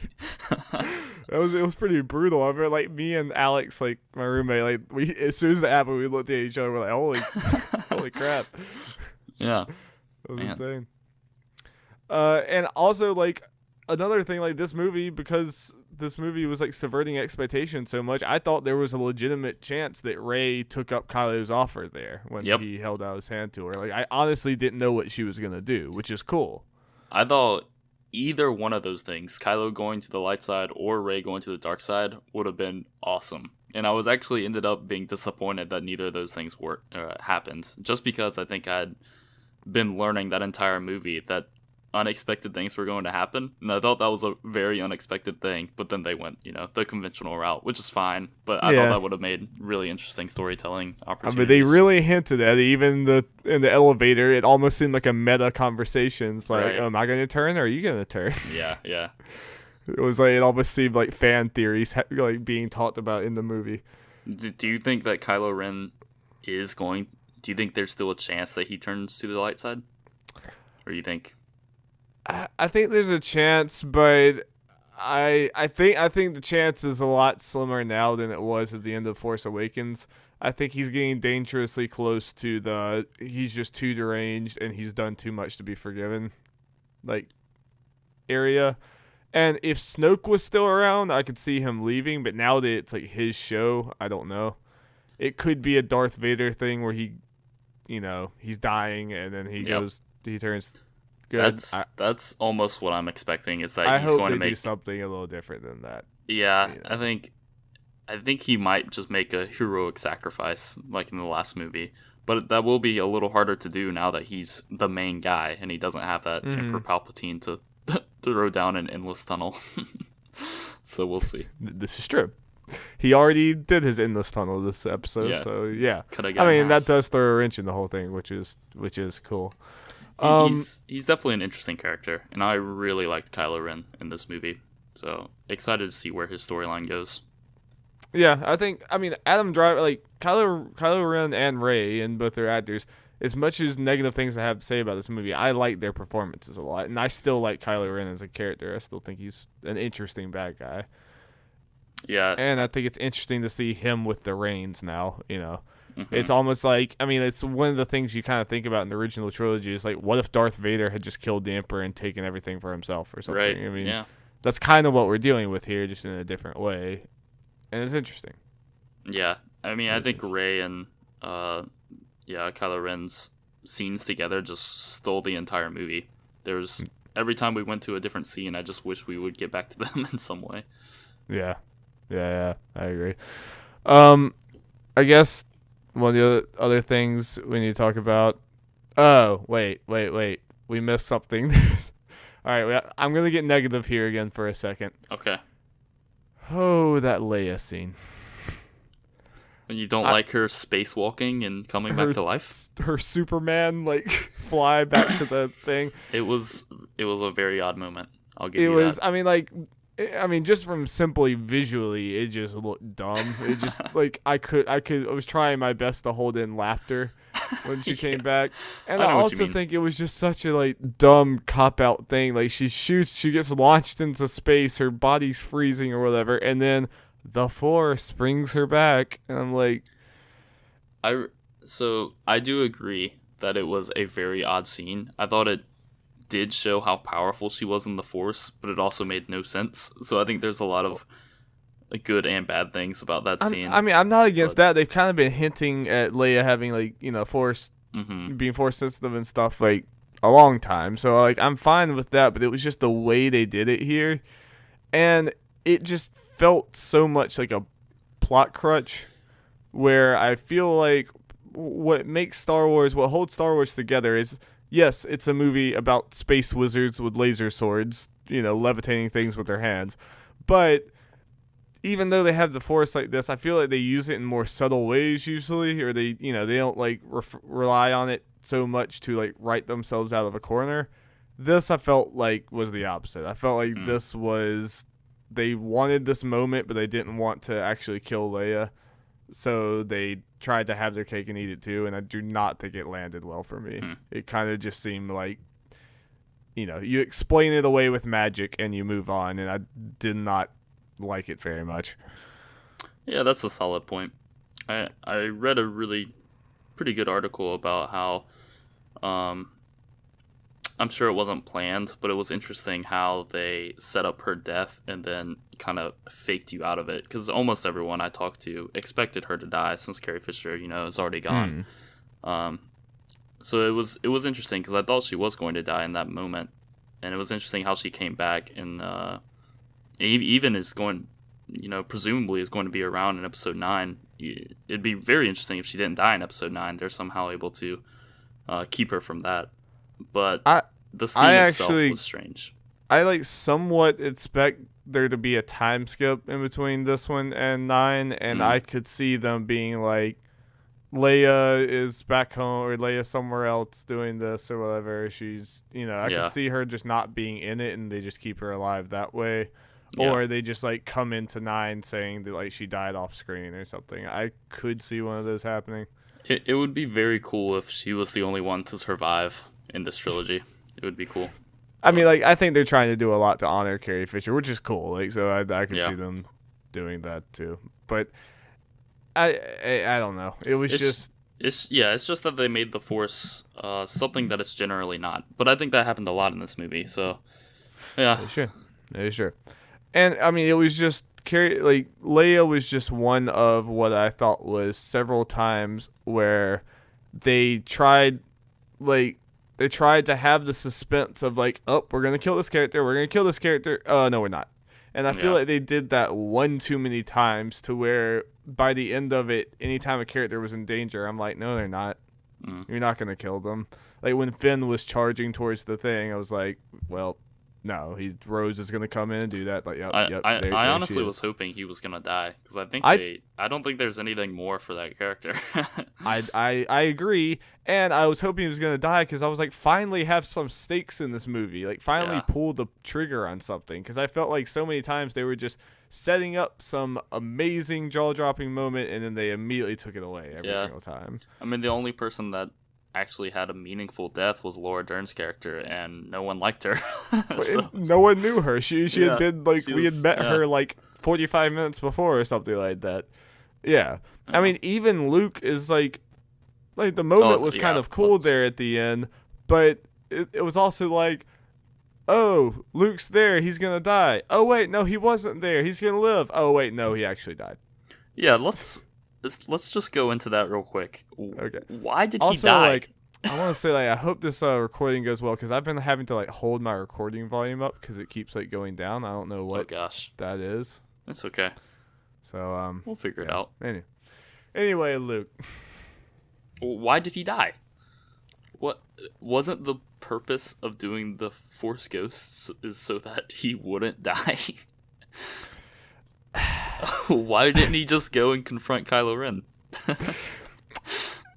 [SPEAKER 1] It was pretty brutal. I remember, like, me and Alex, like my roommate, like we as soon as it happened, we looked at each other. We're like, holy crap!
[SPEAKER 2] Yeah,
[SPEAKER 1] it was insane. And also like another thing, like this movie, because this movie was like subverting expectations so much, I thought there was a legitimate chance that Rey took up Kylo's offer there when he held out his hand to her. Like, I honestly didn't know what she was gonna do, which is cool.
[SPEAKER 2] I thought either one of those things, Kylo going to the light side or Rey going to the dark side, would have been awesome. And I was actually ended up being disappointed that neither of those things happened, just because I think I'd been learning that entire movie that unexpected things were going to happen, and I thought that was a very unexpected thing, but then they went the conventional route, which is fine, but I thought that would have made really interesting storytelling opportunities.
[SPEAKER 1] I mean, they really hinted at it, even in the elevator. It almost seemed like a meta conversation. It's like, am I going to turn or are you going to turn?
[SPEAKER 2] Yeah.
[SPEAKER 1] It was like, it almost seemed like fan theories like being talked about in the movie.
[SPEAKER 2] Do you think that Kylo Ren do you think there's still a chance that he turns to the light side? Or you think...
[SPEAKER 1] I think there's a chance, but I think the chance is a lot slimmer now than it was at the end of Force Awakens. I think he's getting dangerously close to he's just too deranged and he's done too much to be forgiven, like, area. And if Snoke was still around, I could see him leaving, but now that it's like his show, I don't know. It could be a Darth Vader thing where he, he's dying and then he turns... Good.
[SPEAKER 2] That's almost what I'm expecting, is that he's going to make
[SPEAKER 1] do something a little different than that.
[SPEAKER 2] Yeah, I think he might just make a heroic sacrifice like in the last movie, but that will be a little harder to do now that he's the main guy and he doesn't have that Emperor Palpatine to throw down an endless tunnel. So we'll see.
[SPEAKER 1] This is true. He already did his endless tunnel this episode, so yeah. I mean, that does throw a wrench in the whole thing, which is cool.
[SPEAKER 2] He's definitely an interesting character, and I really liked Kylo Ren in this movie. So excited to see where his storyline goes.
[SPEAKER 1] Yeah, I mean, Adam Driver, like Kylo Ren and Rey, and both their actors. As much as negative things I have to say about this movie, I like their performances a lot, and I still like Kylo Ren as a character. I still think he's an interesting bad guy.
[SPEAKER 2] Yeah,
[SPEAKER 1] and I think it's interesting to see him with the reins now. It's almost like, I mean, it's one of the things you kind of think about in the original trilogy is like, what if Darth Vader had just killed the Emperor and taken everything for himself or something?
[SPEAKER 2] Right.
[SPEAKER 1] I mean, that's kind of what we're dealing with here, just in a different way, and it's interesting.
[SPEAKER 2] Yeah, I mean, I think Rey and Kylo Ren's scenes together just stole the entire movie. There's every time we went to a different scene, I just wish we would get back to them in some way. Yeah,
[SPEAKER 1] I agree. I guess one of the other things we need to talk about. Oh, wait. We missed something. All right, I'm going to get negative here again for a second.
[SPEAKER 2] Okay.
[SPEAKER 1] Oh, that Leia scene.
[SPEAKER 2] And you don't like her spacewalking and coming back to life?
[SPEAKER 1] Her Superman, fly back to the thing.
[SPEAKER 2] It was a very odd moment. I'll give you that.
[SPEAKER 1] I mean, I mean, just from simply visually, it just looked dumb. It just like I was trying my best to hold in laughter when she came back, and I also think it was just such a like dumb cop out thing. Like she gets launched into space, her body's freezing or whatever, and then the Force brings her back, and I'm like,
[SPEAKER 2] I do agree that it was a very odd scene. I thought it did show how powerful she was in the Force, but it also made no sense. So I think there's a lot of good and bad things about that scene.
[SPEAKER 1] I mean, I'm not against that. They've kind of been hinting at Leia having like, Force being Force sensitive and stuff like a long time. So like I'm fine with that, but it was just the way they did it here, and it just felt so much like a plot crutch. Where I feel like what holds Star Wars together is, yes, it's a movie about space wizards with laser swords, levitating things with their hands. But even though they have the Force like this, I feel like they use it in more subtle ways usually, or they don't like rely on it so much to like write themselves out of a corner. This I felt like was the opposite. I felt like this was, they wanted this moment, but they didn't want to actually kill Leia. So they tried to have their cake and eat it too, and I do not think it landed well for me. It kind of just seemed like, you explain it away with magic and you move on, and I did not like it very much.
[SPEAKER 2] Yeah, that's a solid point. I read a really pretty good article about how, I'm sure it wasn't planned, but it was interesting how they set up her death and then kind of faked you out of it. Because almost everyone I talked to expected her to die since Carrie Fisher, is already gone. So it was interesting because I thought she was going to die in that moment, and it was interesting how she came back and even is going, presumably is going to be around in Episode 9. It'd be very interesting if she didn't die in Episode 9. They're somehow able to keep her from that. But the scene itself was strange.
[SPEAKER 1] I somewhat expect there to be a time skip in between this one and 9, and I could see them being like, Leia is back home, or Leia somewhere else doing this or whatever. She's, I could see her just not being in it, and they just keep her alive that way. Yeah. Or they just come into 9 saying that she died off screen or something. I could see one of those happening.
[SPEAKER 2] It would be very cool if she was the only one to survive in this trilogy. It would be cool.
[SPEAKER 1] I mean, I think they're trying to do a lot to honor Carrie Fisher, which is cool. So I could see them doing that too. But I don't know. It's
[SPEAKER 2] just that they made the Force something that it's generally not. But I think that happened a lot in this movie. So yeah,
[SPEAKER 1] sure. And I mean, it was just Leia was just one of what I thought was several times where they tried to have the suspense of oh, we're gonna kill this character. Oh no, we're not. And I feel like they did that one too many times to where by the end of it, anytime a character was in danger, I'm like, no, they're not. You're not gonna kill them. Like when Finn was charging towards the thing, I was like, well, no, Rose is gonna come in and do that.
[SPEAKER 2] I honestly was hoping he was gonna die because I don't think there's anything more for that character.
[SPEAKER 1] I agree, and I was hoping he was gonna die because I was like, finally have some stakes in this movie. Finally pull the trigger on something, because I felt like so many times they were just setting up some amazing jaw-dropping moment and then they immediately took it away every single time.
[SPEAKER 2] I mean, the only person that actually had a meaningful death was Laura Dern's character, and no one liked her.
[SPEAKER 1] So, no one knew her. She had been we had met her 45 minutes before or something like that. Yeah. I mean, even Luke is the moment was kind of cool there at the end, but it was also oh, Luke's there, he's gonna die. Oh wait, no, he wasn't there, he's gonna live. Oh wait, no, he actually died.
[SPEAKER 2] Yeah, let's just go into that real quick.
[SPEAKER 1] Okay.
[SPEAKER 2] Why did he die?
[SPEAKER 1] I want to say I hope this recording goes well, because I've been having to hold my recording volume up because it keeps going down. I don't know what that is.
[SPEAKER 2] It's okay.
[SPEAKER 1] So
[SPEAKER 2] we'll figure it out.
[SPEAKER 1] Anyway, Luke.
[SPEAKER 2] Why did he die? What wasn't the purpose of doing the Force Ghosts is so that he wouldn't die? Why didn't he just go and confront Kylo Ren?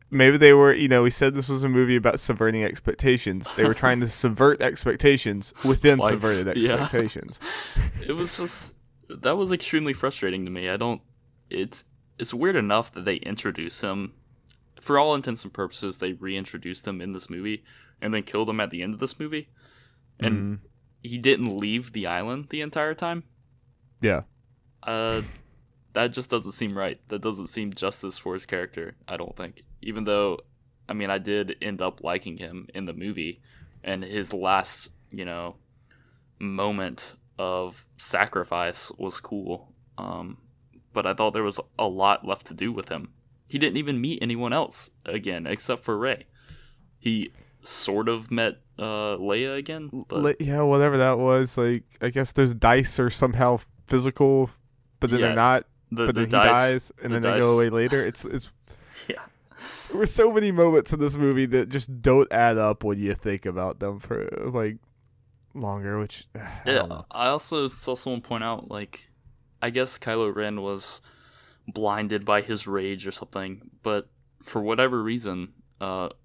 [SPEAKER 1] maybe they were, we said this was a movie about subverting expectations. They were trying to subvert expectations within subverted expectations.
[SPEAKER 2] Yeah. It was just, that was extremely frustrating to me. It's weird enough that they introduce him. For all intents and purposes, they reintroduced him in this movie and then killed him at the end of this movie. And he didn't leave the island the entire time.
[SPEAKER 1] Yeah.
[SPEAKER 2] That just doesn't seem right. That doesn't seem justice for his character, I don't think. Even though, I mean, I did end up liking him in the movie, and his last, moment of sacrifice was cool. But I thought there was a lot left to do with him. He didn't even meet anyone else again, except for Rey. He sort of met Leia again. But...
[SPEAKER 1] yeah, whatever that was. Like, I guess those dice are somehow physical, but then they're not. But then he dies, and then they go away later. It's
[SPEAKER 2] yeah.
[SPEAKER 1] There were so many moments in this movie that just don't add up when you think about them for like longer. Which I don't know.
[SPEAKER 2] I also saw someone point out, like, I guess Kylo Ren was blinded by his rage or something, but for whatever reason,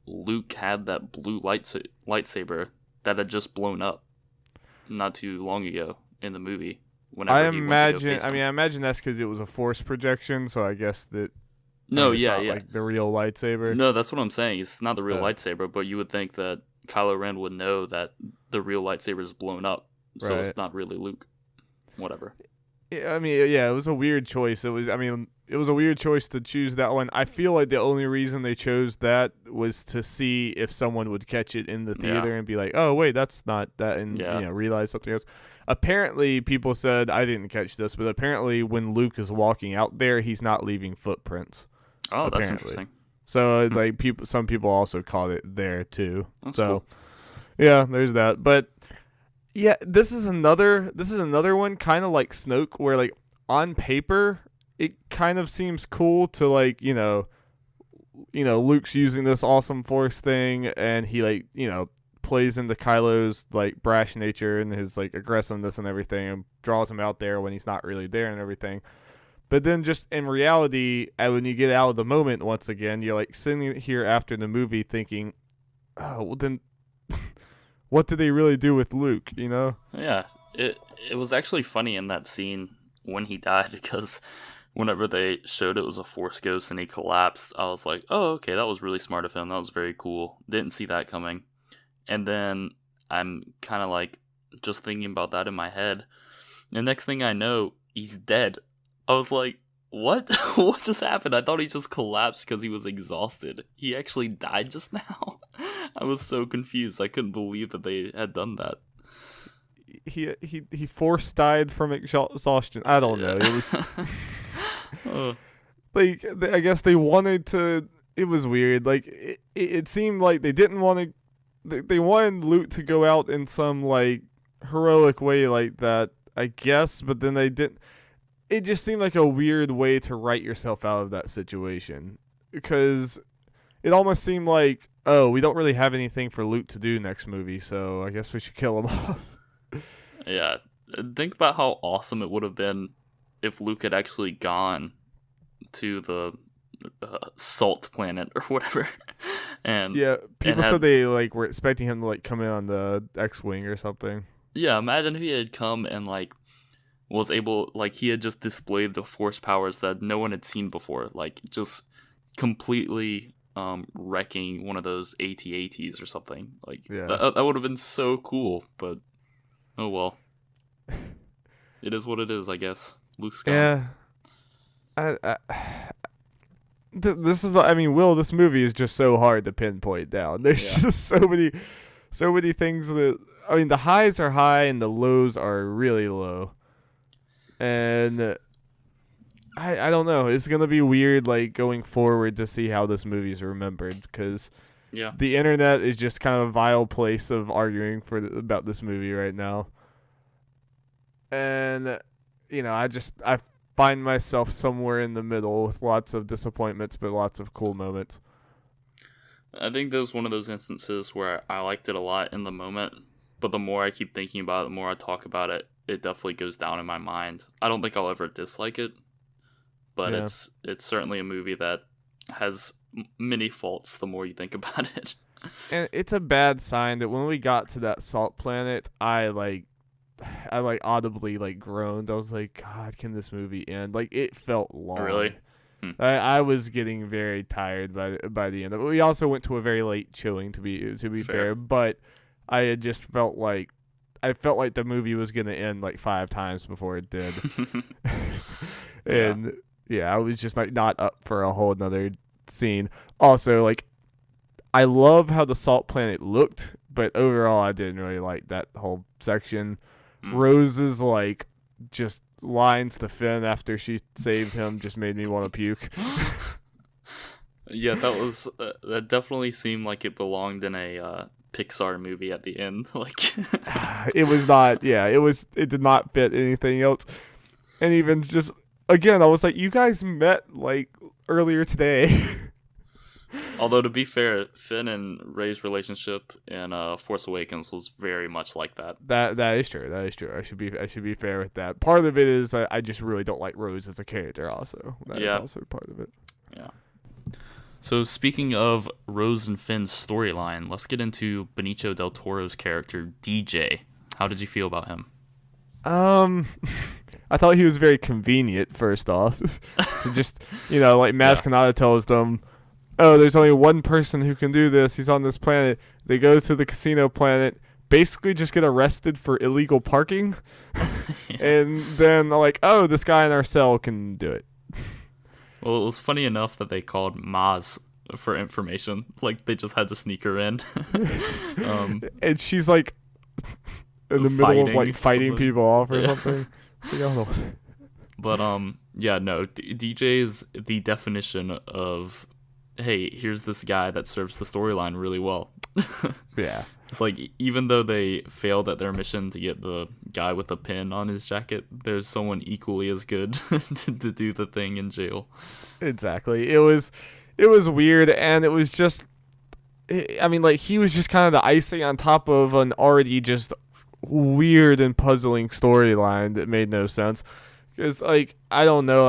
[SPEAKER 2] Luke had that blue lightsaber that had just blown up not too long ago in the movie.
[SPEAKER 1] I imagine that's because it was a force projection, so I guess that.
[SPEAKER 2] No,
[SPEAKER 1] like the real lightsaber.
[SPEAKER 2] No, that's what I'm saying. It's not the real lightsaber, but you would think that Kylo Ren would know that the real lightsaber is blown up, so it's not really Luke. Whatever.
[SPEAKER 1] I mean, yeah, it was a weird choice. It was a weird choice to choose that one. I feel like the only reason they chose that was to see if someone would catch it in the theater and be like, "Oh, wait, that's not that," and realize something else. Apparently, people said, I didn't catch this, but apparently when Luke is walking out there, he's not leaving footprints.
[SPEAKER 2] Oh, apparently. That's interesting.
[SPEAKER 1] So, like, some people also caught it there too.
[SPEAKER 2] That's cool.
[SPEAKER 1] Yeah, there's that. But yeah, this is another one kind of like Snoke, where like on paper it kind of seems cool to like, Luke's using this awesome force thing, and he like, plays into Kylo's like brash nature and his like aggressiveness and everything, and draws him out there when he's not really there and everything. But then just in reality, when you get out of the moment once again, you're like sitting here after the movie thinking, oh, well then what did they really do with Luke,
[SPEAKER 2] Yeah, it was actually funny in that scene when he died, because whenever they showed it was a Force ghost and he collapsed, I was like, oh, okay, that was really smart of him. That was very cool. Didn't see that coming. And then I'm kind of like just thinking about that in my head. The next thing I know, he's dead. I was like, what? What just happened? I thought he just collapsed because he was exhausted. He actually died just now. I was so confused. I couldn't believe that they had done that.
[SPEAKER 1] He force died from exhaustion. I don't know. It was like, I guess they wanted to. It was weird. Like it seemed like they didn't want to. They wanted Luke to go out in some like heroic way like that, I guess, but then they didn't. It just seemed like a weird way to write yourself out of that situation, because it almost seemed like, oh, we don't really have anything for Luke to do next movie, so I guess we should kill him off.
[SPEAKER 2] Yeah, think about how awesome it would have been if Luke had actually gone to the salt planet or whatever. And
[SPEAKER 1] yeah, people said they like were expecting him to like come in on the X-wing or something.
[SPEAKER 2] Yeah, imagine if he had come and like was able, like he had just displayed the force powers that no one had seen before, like just completely wrecking one of those AT-ATs or something. Like that would have been so cool, but oh well. It is what it is, I guess. Luke's gone.
[SPEAKER 1] Yeah. This is, I mean, Will, this movie is just so hard to pinpoint down. There's just so many things that, I mean, the highs are high and the lows are really low. And I don't know. It's going to be weird, like, going forward to see how this movie's remembered, because the internet is just kind of a vile place of arguing about this movie right now. And, I find myself somewhere in the middle with lots of disappointments, but lots of cool moments.
[SPEAKER 2] I think this was one of those instances where I liked it a lot in the moment, but the more I keep thinking about it, the more I talk about it, it definitely goes down in my mind. I don't think I'll ever dislike it, but it's certainly a movie that has many faults the more you think about it.
[SPEAKER 1] And it's a bad sign that when we got to that salt planet, I audibly groaned. I was like, God, can this movie end? Like, it felt long.
[SPEAKER 2] Really?
[SPEAKER 1] I was getting very tired by the end of it. We also went to a very late showing, to be fair, but I had just felt like the movie was gonna end 5 times before it did. And I was just not up for a whole another scene. Also, I love how the salt planet looked, but overall I didn't really like that whole section. Rose's just lines to Finn after she saved him just made me want to puke.
[SPEAKER 2] Yeah, that definitely seemed like it belonged in a Pixar movie at the end.
[SPEAKER 1] It was not. Yeah, it did not fit anything else. And even just again, I was like, you guys met earlier today.
[SPEAKER 2] Although, to be fair, Finn and Rey's relationship in Force Awakens was very much like that.
[SPEAKER 1] That is true. That is true. I should be fair with that. Part of it is I just really don't like Rose as a character. Also, that is also part of it.
[SPEAKER 2] Yeah. So speaking of Rose and Finn's storyline, let's get into Benicio del Toro's character DJ. How did you feel about him?
[SPEAKER 1] I thought he was very convenient. First off, so just Maz Kanata tells them, oh, there's only one person who can do this. He's on this planet. They go to the casino planet, basically just get arrested for illegal parking. And then they're like, oh, this guy in our cell can do it.
[SPEAKER 2] Well, it was funny enough that they called Maz for information. They just had to sneak her in.
[SPEAKER 1] And she's in the middle of fighting people off or something. I don't know.
[SPEAKER 2] But DJ is the definition of, hey, here's this guy that serves the storyline really well.
[SPEAKER 1] Yeah.
[SPEAKER 2] It's even though they failed at their mission to get the guy with the pin on his jacket, there's someone equally as good to do the thing in jail.
[SPEAKER 1] Exactly. It was weird, and it was just, he was just kind of the icing on top of an already just weird and puzzling storyline that made no sense. Because, I don't know,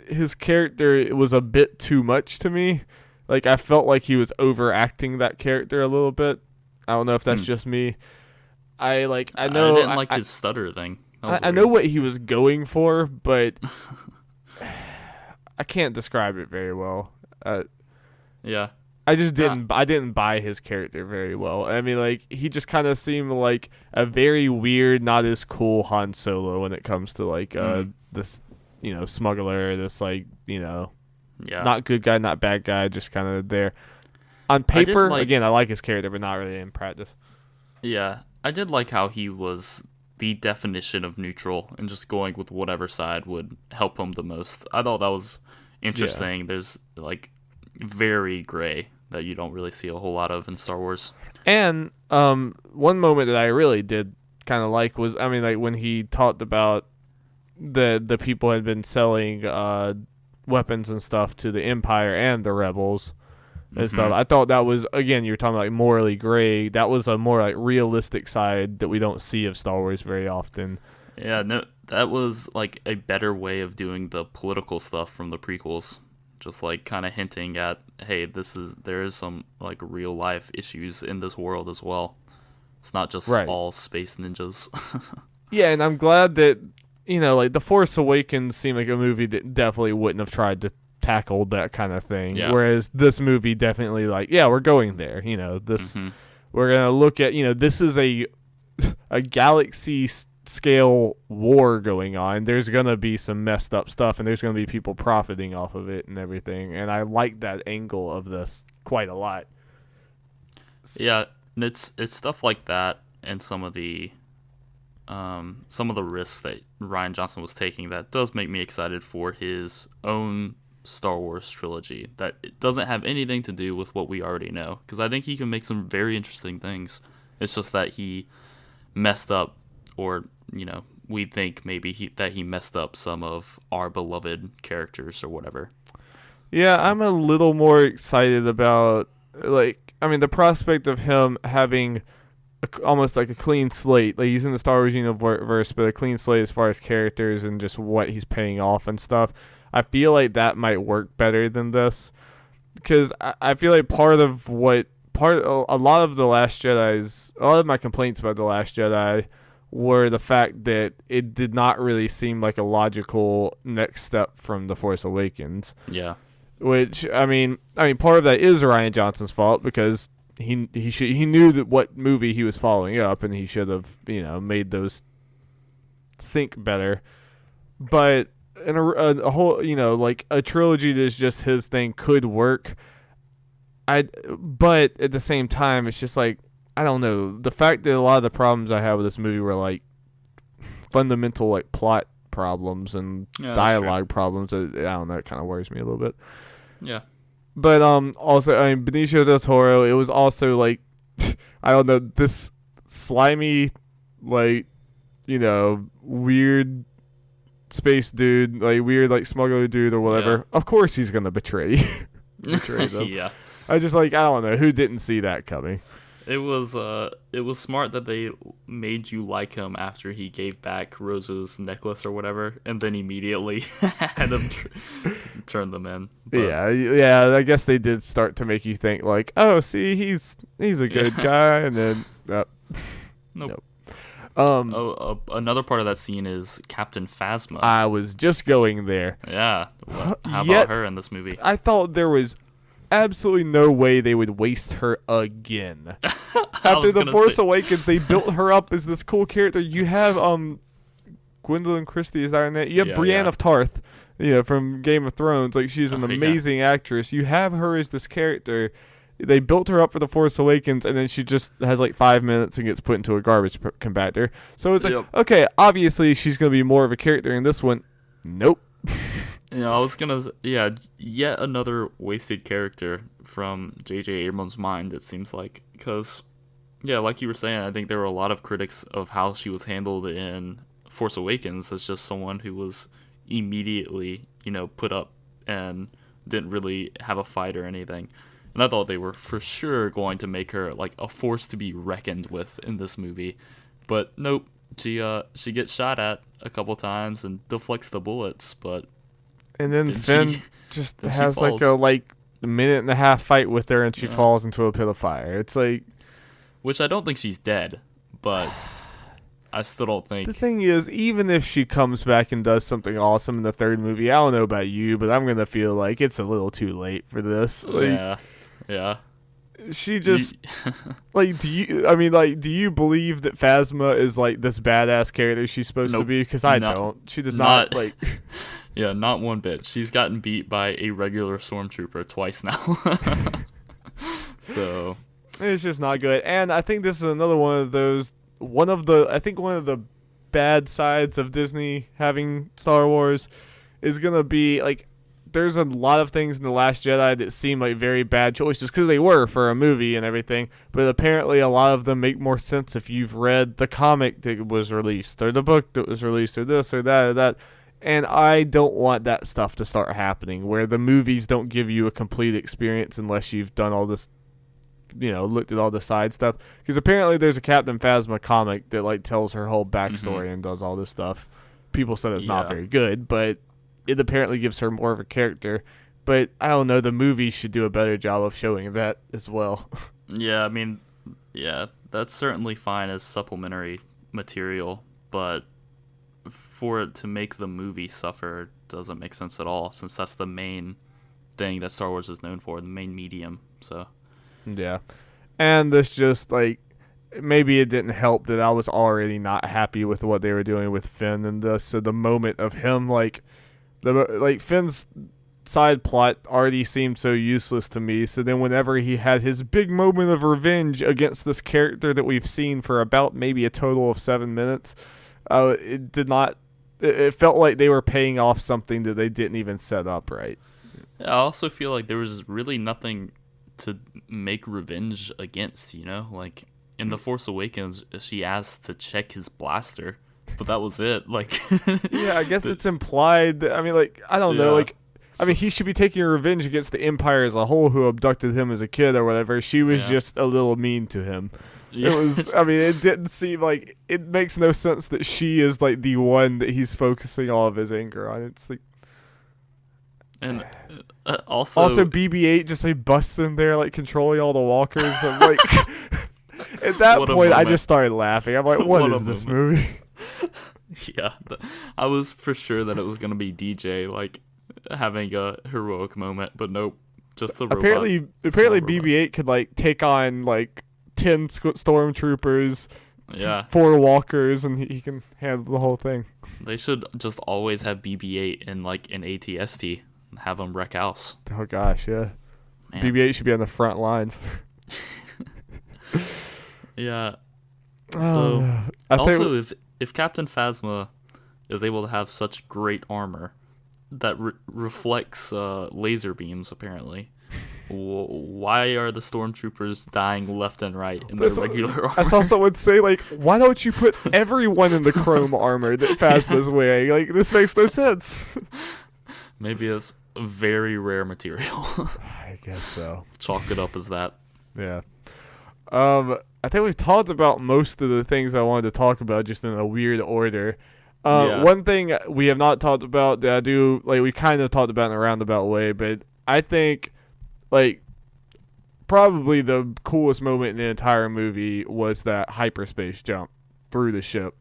[SPEAKER 1] his character, it was a bit too much to me. I felt like he was overacting that character a little bit. I don't know if that's just me. I know
[SPEAKER 2] I didn't like his stutter thing.
[SPEAKER 1] I know what he was going for, but I can't describe it very well.
[SPEAKER 2] Yeah.
[SPEAKER 1] I just didn't. I didn't buy his character very well. He just kind of seemed like a very weird, not as cool Han Solo when it comes to this, smuggler. This not good guy, not bad guy, just kind of there. On paper, again, I like his character, but not really in practice.
[SPEAKER 2] Yeah, I did like how he was the definition of neutral and just going with whatever side would help him the most. I thought that was interesting. Yeah. There's very gray that you don't really see a whole lot of in Star Wars.
[SPEAKER 1] And one moment that I really did kind of like was, when he talked about the people had been selling weapons and stuff to the Empire and the Rebels and stuff. I thought that was, again, you were talking about morally gray. That was a more realistic side that we don't see of Star Wars very often.
[SPEAKER 2] Yeah, no, that was a better way of doing the political stuff from the prequels. Just kind of hinting at, hey, there is some real life issues in this world as well. It's not just all space ninjas.
[SPEAKER 1] Yeah, and I'm glad that The Force Awakens seemed like a movie that definitely wouldn't have tried to tackle that kind of thing. Yeah. Whereas this movie definitely we're going there. We're gonna look at this is a galaxy scale war going on. There's gonna be some messed up stuff, and there's gonna be people profiting off of it and everything. And I like that angle of this quite a lot.
[SPEAKER 2] Yeah, and it's stuff like that, and some of the risks that Rian Johnson was taking that does make me excited for his own Star Wars trilogy that it doesn't have anything to do with what we already know, because I think he can make some very interesting things. It's just that he messed up, or we think maybe that he messed up some of our beloved characters or whatever.
[SPEAKER 1] Yeah, I'm a little more excited about the prospect of him having almost a clean slate. He's in the Star Wars universe, but a clean slate as far as characters and just what he's paying off and stuff. I feel like that might work better than this, because I feel like a lot of the Last Jedi's, a lot of my complaints about the Last Jedi were the fact that it did not really seem like a logical next step from The Force Awakens.
[SPEAKER 2] Yeah.
[SPEAKER 1] Which I mean, part of that is Rian Johnson's fault, because he knew that what movie he was following up, and he should have made those sync better. But in a whole like a trilogy that's just his thing could work. But at the same time, it's just like, I don't know, the fact that a lot of the problems I have with this movie were like fundamental like plot problems and dialogue problems. I don't know, it kind of worries me a little bit.
[SPEAKER 2] Yeah.
[SPEAKER 1] But also, I mean, Benicio del Toro, it was also like, I don't know, this slimy, like, weird space dude, like weird like smuggler dude or whatever. Yeah. Of course he's gonna betray them.
[SPEAKER 2] Yeah.
[SPEAKER 1] I don't know who didn't see that coming.
[SPEAKER 2] It was smart that they made you like him after he gave back Rose's necklace or whatever, and then immediately had him turn them in.
[SPEAKER 1] But, yeah. I guess they did start to make you think like, oh, see, he's a good guy, and then
[SPEAKER 2] nope. Another part of that scene is Captain Phasma.
[SPEAKER 1] I was just going there.
[SPEAKER 2] Yeah. How about her in this movie?
[SPEAKER 1] I thought there was absolutely no way they would waste her again. After The Force Awakens, they built her up as this cool character. You have Gwendolyn Christie, is that her name? You have Brienne of Tarth, from Game of Thrones. Like, she's an amazing actress. You have her as this character. They built her up for The Force Awakens, and then she just has like 5 minutes and gets put into a garbage compactor. So it's like, okay, obviously she's going to be more of a character in this one. Nope.
[SPEAKER 2] I was gonna, yet another wasted character from J.J. Abrams' mind, it seems like. Because, like you were saying, I think there were a lot of critics of how she was handled in Force Awakens as just someone who was immediately, put up and didn't really have a fight or anything. And I thought they were for sure going to make her like a force to be reckoned with in this movie. But nope, she gets shot at a couple times and deflects the bullets, but...
[SPEAKER 1] And then Finn just has like a minute and a half fight with her, and she falls into a pit of fire. It's like,
[SPEAKER 2] which I don't think she's dead, but I still don't think.
[SPEAKER 1] The thing is, even if she comes back and does something awesome in the third movie, I don't know about you, but I'm gonna feel like it's a little too late for this. Like,
[SPEAKER 2] yeah.
[SPEAKER 1] She just do you believe that Phasma is like this badass character she's supposed to be? Because I don't. She does not like.
[SPEAKER 2] Yeah, not one bit. She's gotten beat by a regular stormtrooper twice now. So
[SPEAKER 1] it's just not good. And I think this is another one of the bad sides of Disney having Star Wars is gonna be like, there's a lot of things in The Last Jedi that seem like very bad choices because they were for a movie and everything, but apparently a lot of them make more sense if you've read the comic that was released or the book that was released or this or that or that. And I don't want that stuff to start happening where the movies don't give you a complete experience unless you've done all this, looked at all the side stuff. Because apparently there's a Captain Phasma comic that like tells her whole backstory and does all this stuff. People said it's not very good, but it apparently gives her more of a character. But I don't know, the movies should do a better job of showing that as well.
[SPEAKER 2] Yeah, I mean, that's certainly fine as supplementary material, but for it to make the movie suffer doesn't make sense at all, since that's the main thing that Star Wars is known for, the main medium. So
[SPEAKER 1] yeah, and this just like, maybe it didn't help that I was already not happy with what they were doing with Finn and this. So the moment of him Finn's side plot already seemed so useless to me. So then whenever he had his big moment of revenge against this character that we've seen for about maybe a total of 7 minutes, it felt like they were paying off something that they didn't even set up right.
[SPEAKER 2] I also feel like there was really nothing to make revenge against, like in The Force Awakens, she asked to check his blaster, but that was it. Like,
[SPEAKER 1] yeah, I guess it's implied that, I don't know, he should be taking revenge against the Empire as a whole who abducted him as a kid or whatever. She was just a little mean to him. Yeah. It was, it didn't seem like, it makes no sense that she is like the one that he's focusing all of his anger on. It's like,
[SPEAKER 2] And also
[SPEAKER 1] BB-8 just like busts in there like controlling all the walkers. I'm like, at that point I just started laughing. I'm like, what is this movie?
[SPEAKER 2] Yeah, I was for sure that it was gonna be DJ like having a heroic moment, but nope, just the robot.
[SPEAKER 1] Apparently BB-8 could like take on like 10 stormtroopers, 4 walkers, and he can handle the whole thing.
[SPEAKER 2] They should just always have BB-8 in like an ATST and have them wreck house.
[SPEAKER 1] Oh gosh, yeah. Man. BB-8 should be on the front lines.
[SPEAKER 2] Yeah. So also, if Captain Phasma is able to have such great armor that reflects laser beams, apparently, why are the stormtroopers dying left and right in their regular armor?
[SPEAKER 1] I saw someone say, like, why don't you put everyone in the chrome armor that Phasma's wearing? Like, this makes no sense.
[SPEAKER 2] Maybe it's a very rare material.
[SPEAKER 1] I guess so.
[SPEAKER 2] Chalk it up as that.
[SPEAKER 1] Yeah. I think we've talked about most of the things I wanted to talk about, just in a weird order. One thing we have not talked about that I do, like, we kind of talked about in a roundabout way, but I think, like, probably the coolest moment in the entire movie was that hyperspace jump through the ship.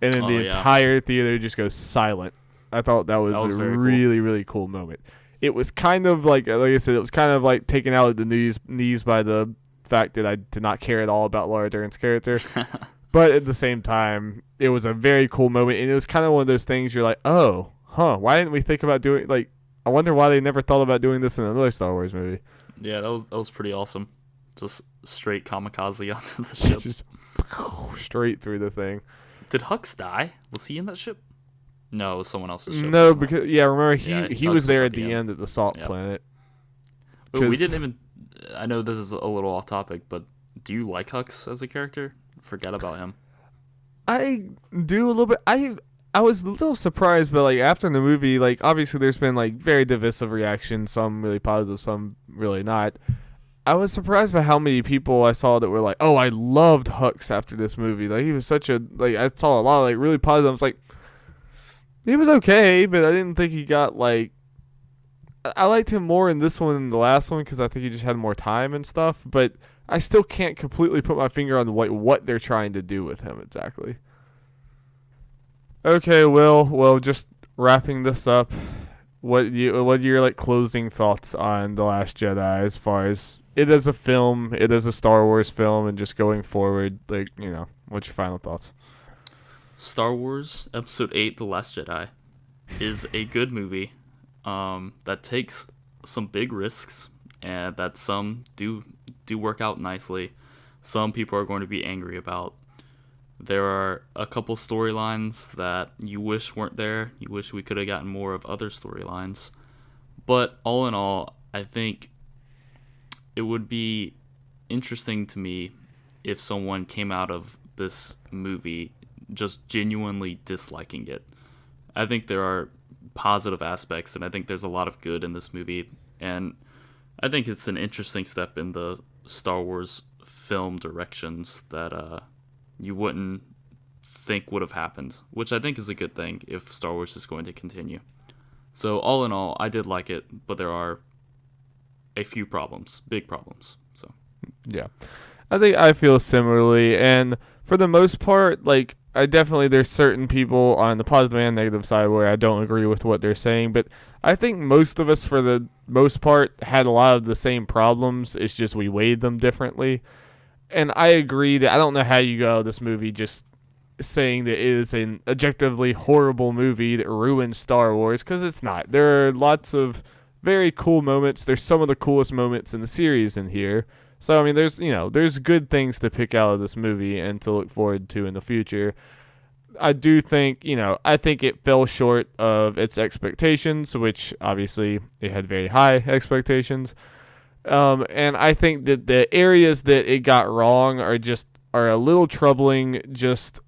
[SPEAKER 1] And then the entire theater just goes silent. I thought that was a really, really cool moment. It was kind of like I said, it was kind of like taken out of the knees by the fact that I did not care at all about Laura Dern's character. But at the same time, it was a very cool moment. And it was kind of one of those things you're like, oh, why didn't we think about doing, like, I wonder why they never thought about doing this in another Star Wars movie.
[SPEAKER 2] Yeah, that was pretty awesome. Just straight kamikaze onto the ship.
[SPEAKER 1] Just straight through the thing.
[SPEAKER 2] Did Hux die? Was he in that ship? No, it was someone else's ship.
[SPEAKER 1] No, because remember he was there at the end at the salt planet.
[SPEAKER 2] We didn't even. I know this is a little off topic, but do you like Hux as a character? Forget about him.
[SPEAKER 1] I do a little bit. I was a little surprised, but like after the movie, like obviously there's been like very divisive reactions, some really positive, some really not. I was surprised by how many people I saw that were like, "Oh, I loved Hux after this movie." Like he was such a I saw a lot of like really positive. I was like, he was okay, but I didn't think he got like. I liked him more in this one than the last one because I think he just had more time and stuff. But I still can't completely put my finger on what they're trying to do with him exactly. Okay, well, just wrapping this up. What are your like closing thoughts on The Last Jedi as far as it is a film, it is a Star Wars film, and just going forward, like, you know, what's your final thoughts?
[SPEAKER 2] Star Wars Episode 8, The Last Jedi, is a good movie that takes some big risks, and that some do work out nicely. Some people are going to be angry about. There are a couple storylines that you wish weren't there. You wish we could have gotten more of other storylines. But all in all, I think it would be interesting to me if someone came out of this movie just genuinely disliking it. I think there are positive aspects, and I think there's a lot of good in this movie. And I think it's an interesting step in the Star Wars film directions that you wouldn't think would have happened, which I think is a good thing if Star Wars is going to continue. So all in all, I did like it, but there are a few problems, big problems. So
[SPEAKER 1] yeah, I think I feel similarly, and for the most part, like there's certain people on the positive and negative side where I don't agree with what they're saying, but I think most of us, for the most part, had a lot of the same problems. It's just we weighed them differently. And I agree that I don't know how you go out of this movie just saying that it is an objectively horrible movie that ruins Star Wars, because it's not. There are lots of very cool moments. There's some of the coolest moments in the series in here. So, I mean, there's good things to pick out of this movie and to look forward to in the future. I do think, I think it fell short of its expectations, which obviously it had very high expectations. And I think that the areas that it got wrong are a little troubling, just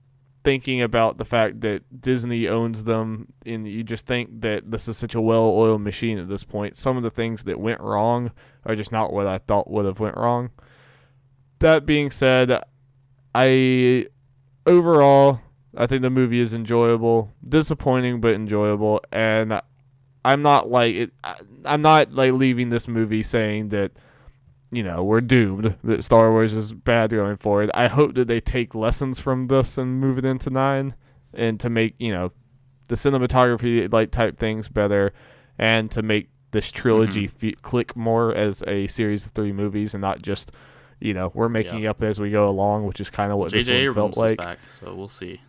[SPEAKER 1] thinking about the fact that Disney owns them, and you just think that this is such a well-oiled machine at this point. Some of the things that went wrong are just not what I thought would have went wrong. That being said, overall, I think the movie is enjoyable, disappointing but enjoyable, and I'm not like it. I'm not like leaving this movie saying that, we're doomed, that Star Wars is bad going forward. I hope that they take lessons from this and move it into 9, and to make the cinematography like type things better, and to make this trilogy click more as a series of 3 movies and not just we're making up as we go along, which is kind of what this one felt like.
[SPEAKER 2] Back, so we'll see.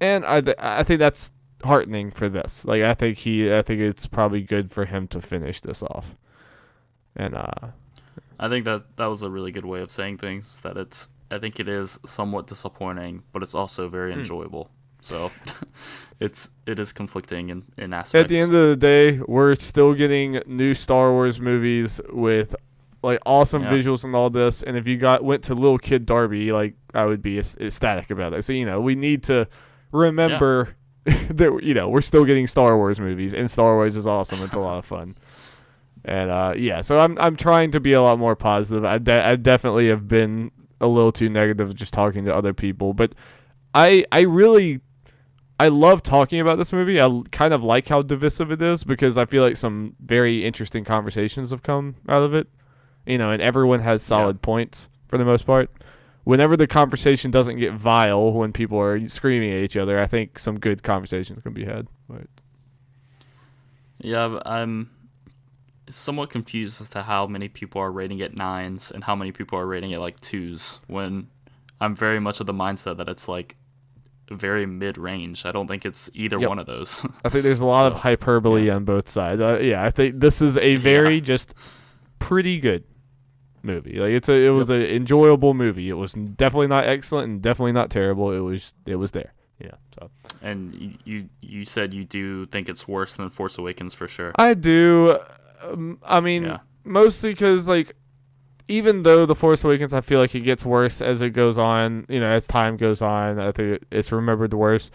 [SPEAKER 1] And I think that's heartening for this. Like I think it's probably good for him to finish this off. And
[SPEAKER 2] I think that was a really good way of saying things. I think it is somewhat disappointing, but it's also very enjoyable. So it is conflicting in aspects.
[SPEAKER 1] At the end of the day, we're still getting new Star Wars movies with like awesome visuals and all this. And if you went to little kid Darby, like I would be ecstatic about it. So we need to remember that we're still getting Star Wars movies, and Star Wars is awesome. It's a lot of fun. And so I'm trying to be a lot more positive. I definitely have been a little too negative just talking to other people, but I love talking about this movie. I kind of like how divisive it is because I feel like some very interesting conversations have come out of it. And everyone has solid points for the most part. Whenever the conversation doesn't get vile when people are screaming at each other, I think some good conversations can be had. Right.
[SPEAKER 2] Yeah, I'm somewhat confused as to how many people are rating it 9s and how many people are rating it like 2s, when I'm very much of the mindset that it's like very mid-range. I don't think it's either one of those.
[SPEAKER 1] I think there's a lot of hyperbole on both sides. I think this is a very just pretty good movie. Like it was an enjoyable movie. It was definitely not excellent and definitely not terrible. It was there. Yeah. So.
[SPEAKER 2] And you said you do think it's worse than Force Awakens for sure.
[SPEAKER 1] I do. I mean, mostly because like even though The Force Awakens, I feel like it gets worse as it goes on. As time goes on, I think it's remembered worse.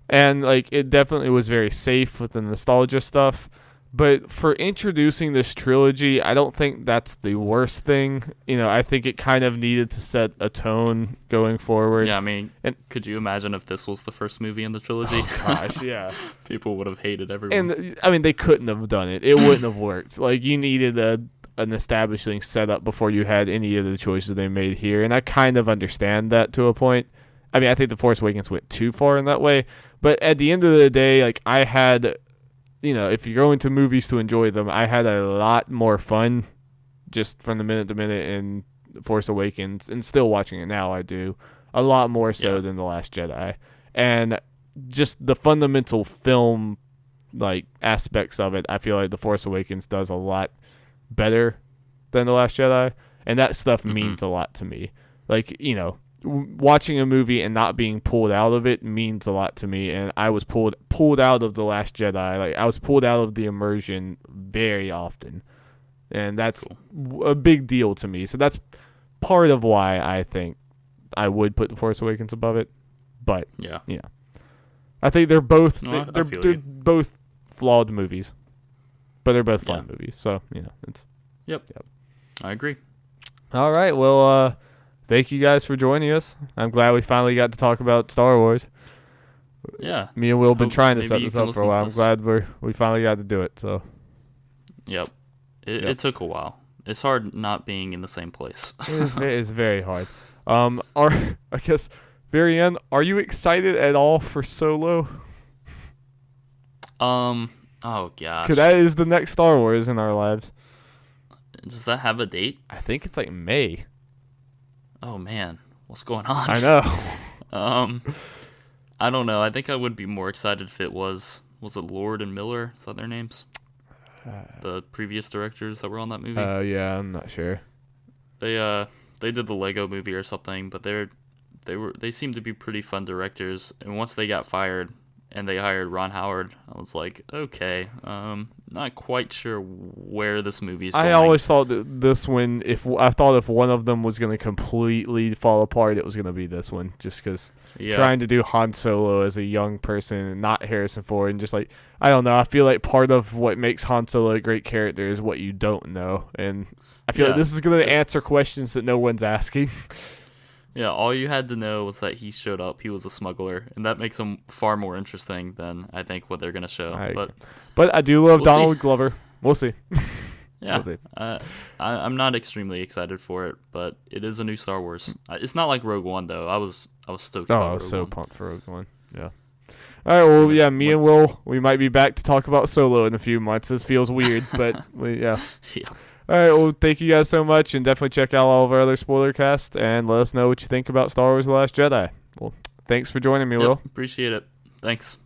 [SPEAKER 1] And like it definitely was very safe with the nostalgia stuff. But for introducing this trilogy, I don't think that's the worst thing. I think it kind of needed to set a tone going forward.
[SPEAKER 2] Yeah, I mean, could you imagine if this was the first movie in the trilogy?
[SPEAKER 1] Oh, gosh, yeah.
[SPEAKER 2] People would have hated everyone.
[SPEAKER 1] And, I mean, they couldn't have done it. It wouldn't have worked. Like, you needed an establishing setup before you had any of the choices they made here. And I kind of understand that to a point. I mean, I think The Force Awakens went too far in that way. But at the end of the day, like, I had... if you're going to movies to enjoy them, I had a lot more fun just from the minute to minute in Force Awakens, and still watching it now, I do. A lot more so than The Last Jedi. And just the fundamental film like aspects of it, I feel like The Force Awakens does a lot better than The Last Jedi. And that stuff means a lot to me. Like, watching a movie and not being pulled out of it means a lot to me, and I was pulled out of The Last Jedi. Like I was pulled out of the immersion very often, and that's a big deal to me. So that's part of why I think I would put The Force Awakens above it. But I think they're both they're both flawed movies, but they're both fun movies. So it's
[SPEAKER 2] yep. I agree.
[SPEAKER 1] All right, well. Thank you guys for joining us. I'm glad we finally got to talk about Star Wars.
[SPEAKER 2] Yeah.
[SPEAKER 1] Me and Will have been trying to set this up for a while. I'm glad we finally got to do it. So.
[SPEAKER 2] Yep. It took a while. It's hard not being in the same place.
[SPEAKER 1] It's very hard. I guess, very end, are you excited at all for Solo?
[SPEAKER 2] Oh gosh.
[SPEAKER 1] Because that is the next Star Wars in our lives.
[SPEAKER 2] Does that have a date?
[SPEAKER 1] I think it's like May.
[SPEAKER 2] Oh man, what's going on?
[SPEAKER 1] I know.
[SPEAKER 2] I don't know. I think I would be more excited if it was it Lord and Miller? Is that their names? The previous directors that were on that movie?
[SPEAKER 1] Yeah, I'm not sure.
[SPEAKER 2] They did the Lego movie or something, but they seemed to be pretty fun directors. And once they got fired and they hired Ron Howard, I was like, okay, not quite sure where this movie's going.
[SPEAKER 1] I always thought that this one, if one of them was going to completely fall apart, it was going to be this one, just because trying to do Han Solo as a young person and not Harrison Ford, and just like, I don't know, I feel like part of what makes Han Solo a great character is what you don't know, and I feel like this is going to answer questions that no one's asking.
[SPEAKER 2] Yeah, all you had to know was that he showed up. He was a smuggler, and that makes him far more interesting than I think what they're gonna show.
[SPEAKER 1] But I do love Donald Glover. We'll see.
[SPEAKER 2] Yeah, we'll see. I'm not extremely excited for it, but it is a new Star Wars. It's not like Rogue One though. I was stoked.
[SPEAKER 1] I was so pumped for Rogue One. Yeah. All right. Well, yeah. Me and Will, we might be back to talk about Solo in a few months. This feels weird, but yeah.
[SPEAKER 2] Yeah.
[SPEAKER 1] All right, well, thank you guys so much, and definitely check out all of our other spoiler casts, and let us know what you think about Star Wars The Last Jedi. Well, thanks for joining me, Will.
[SPEAKER 2] Appreciate it. Thanks.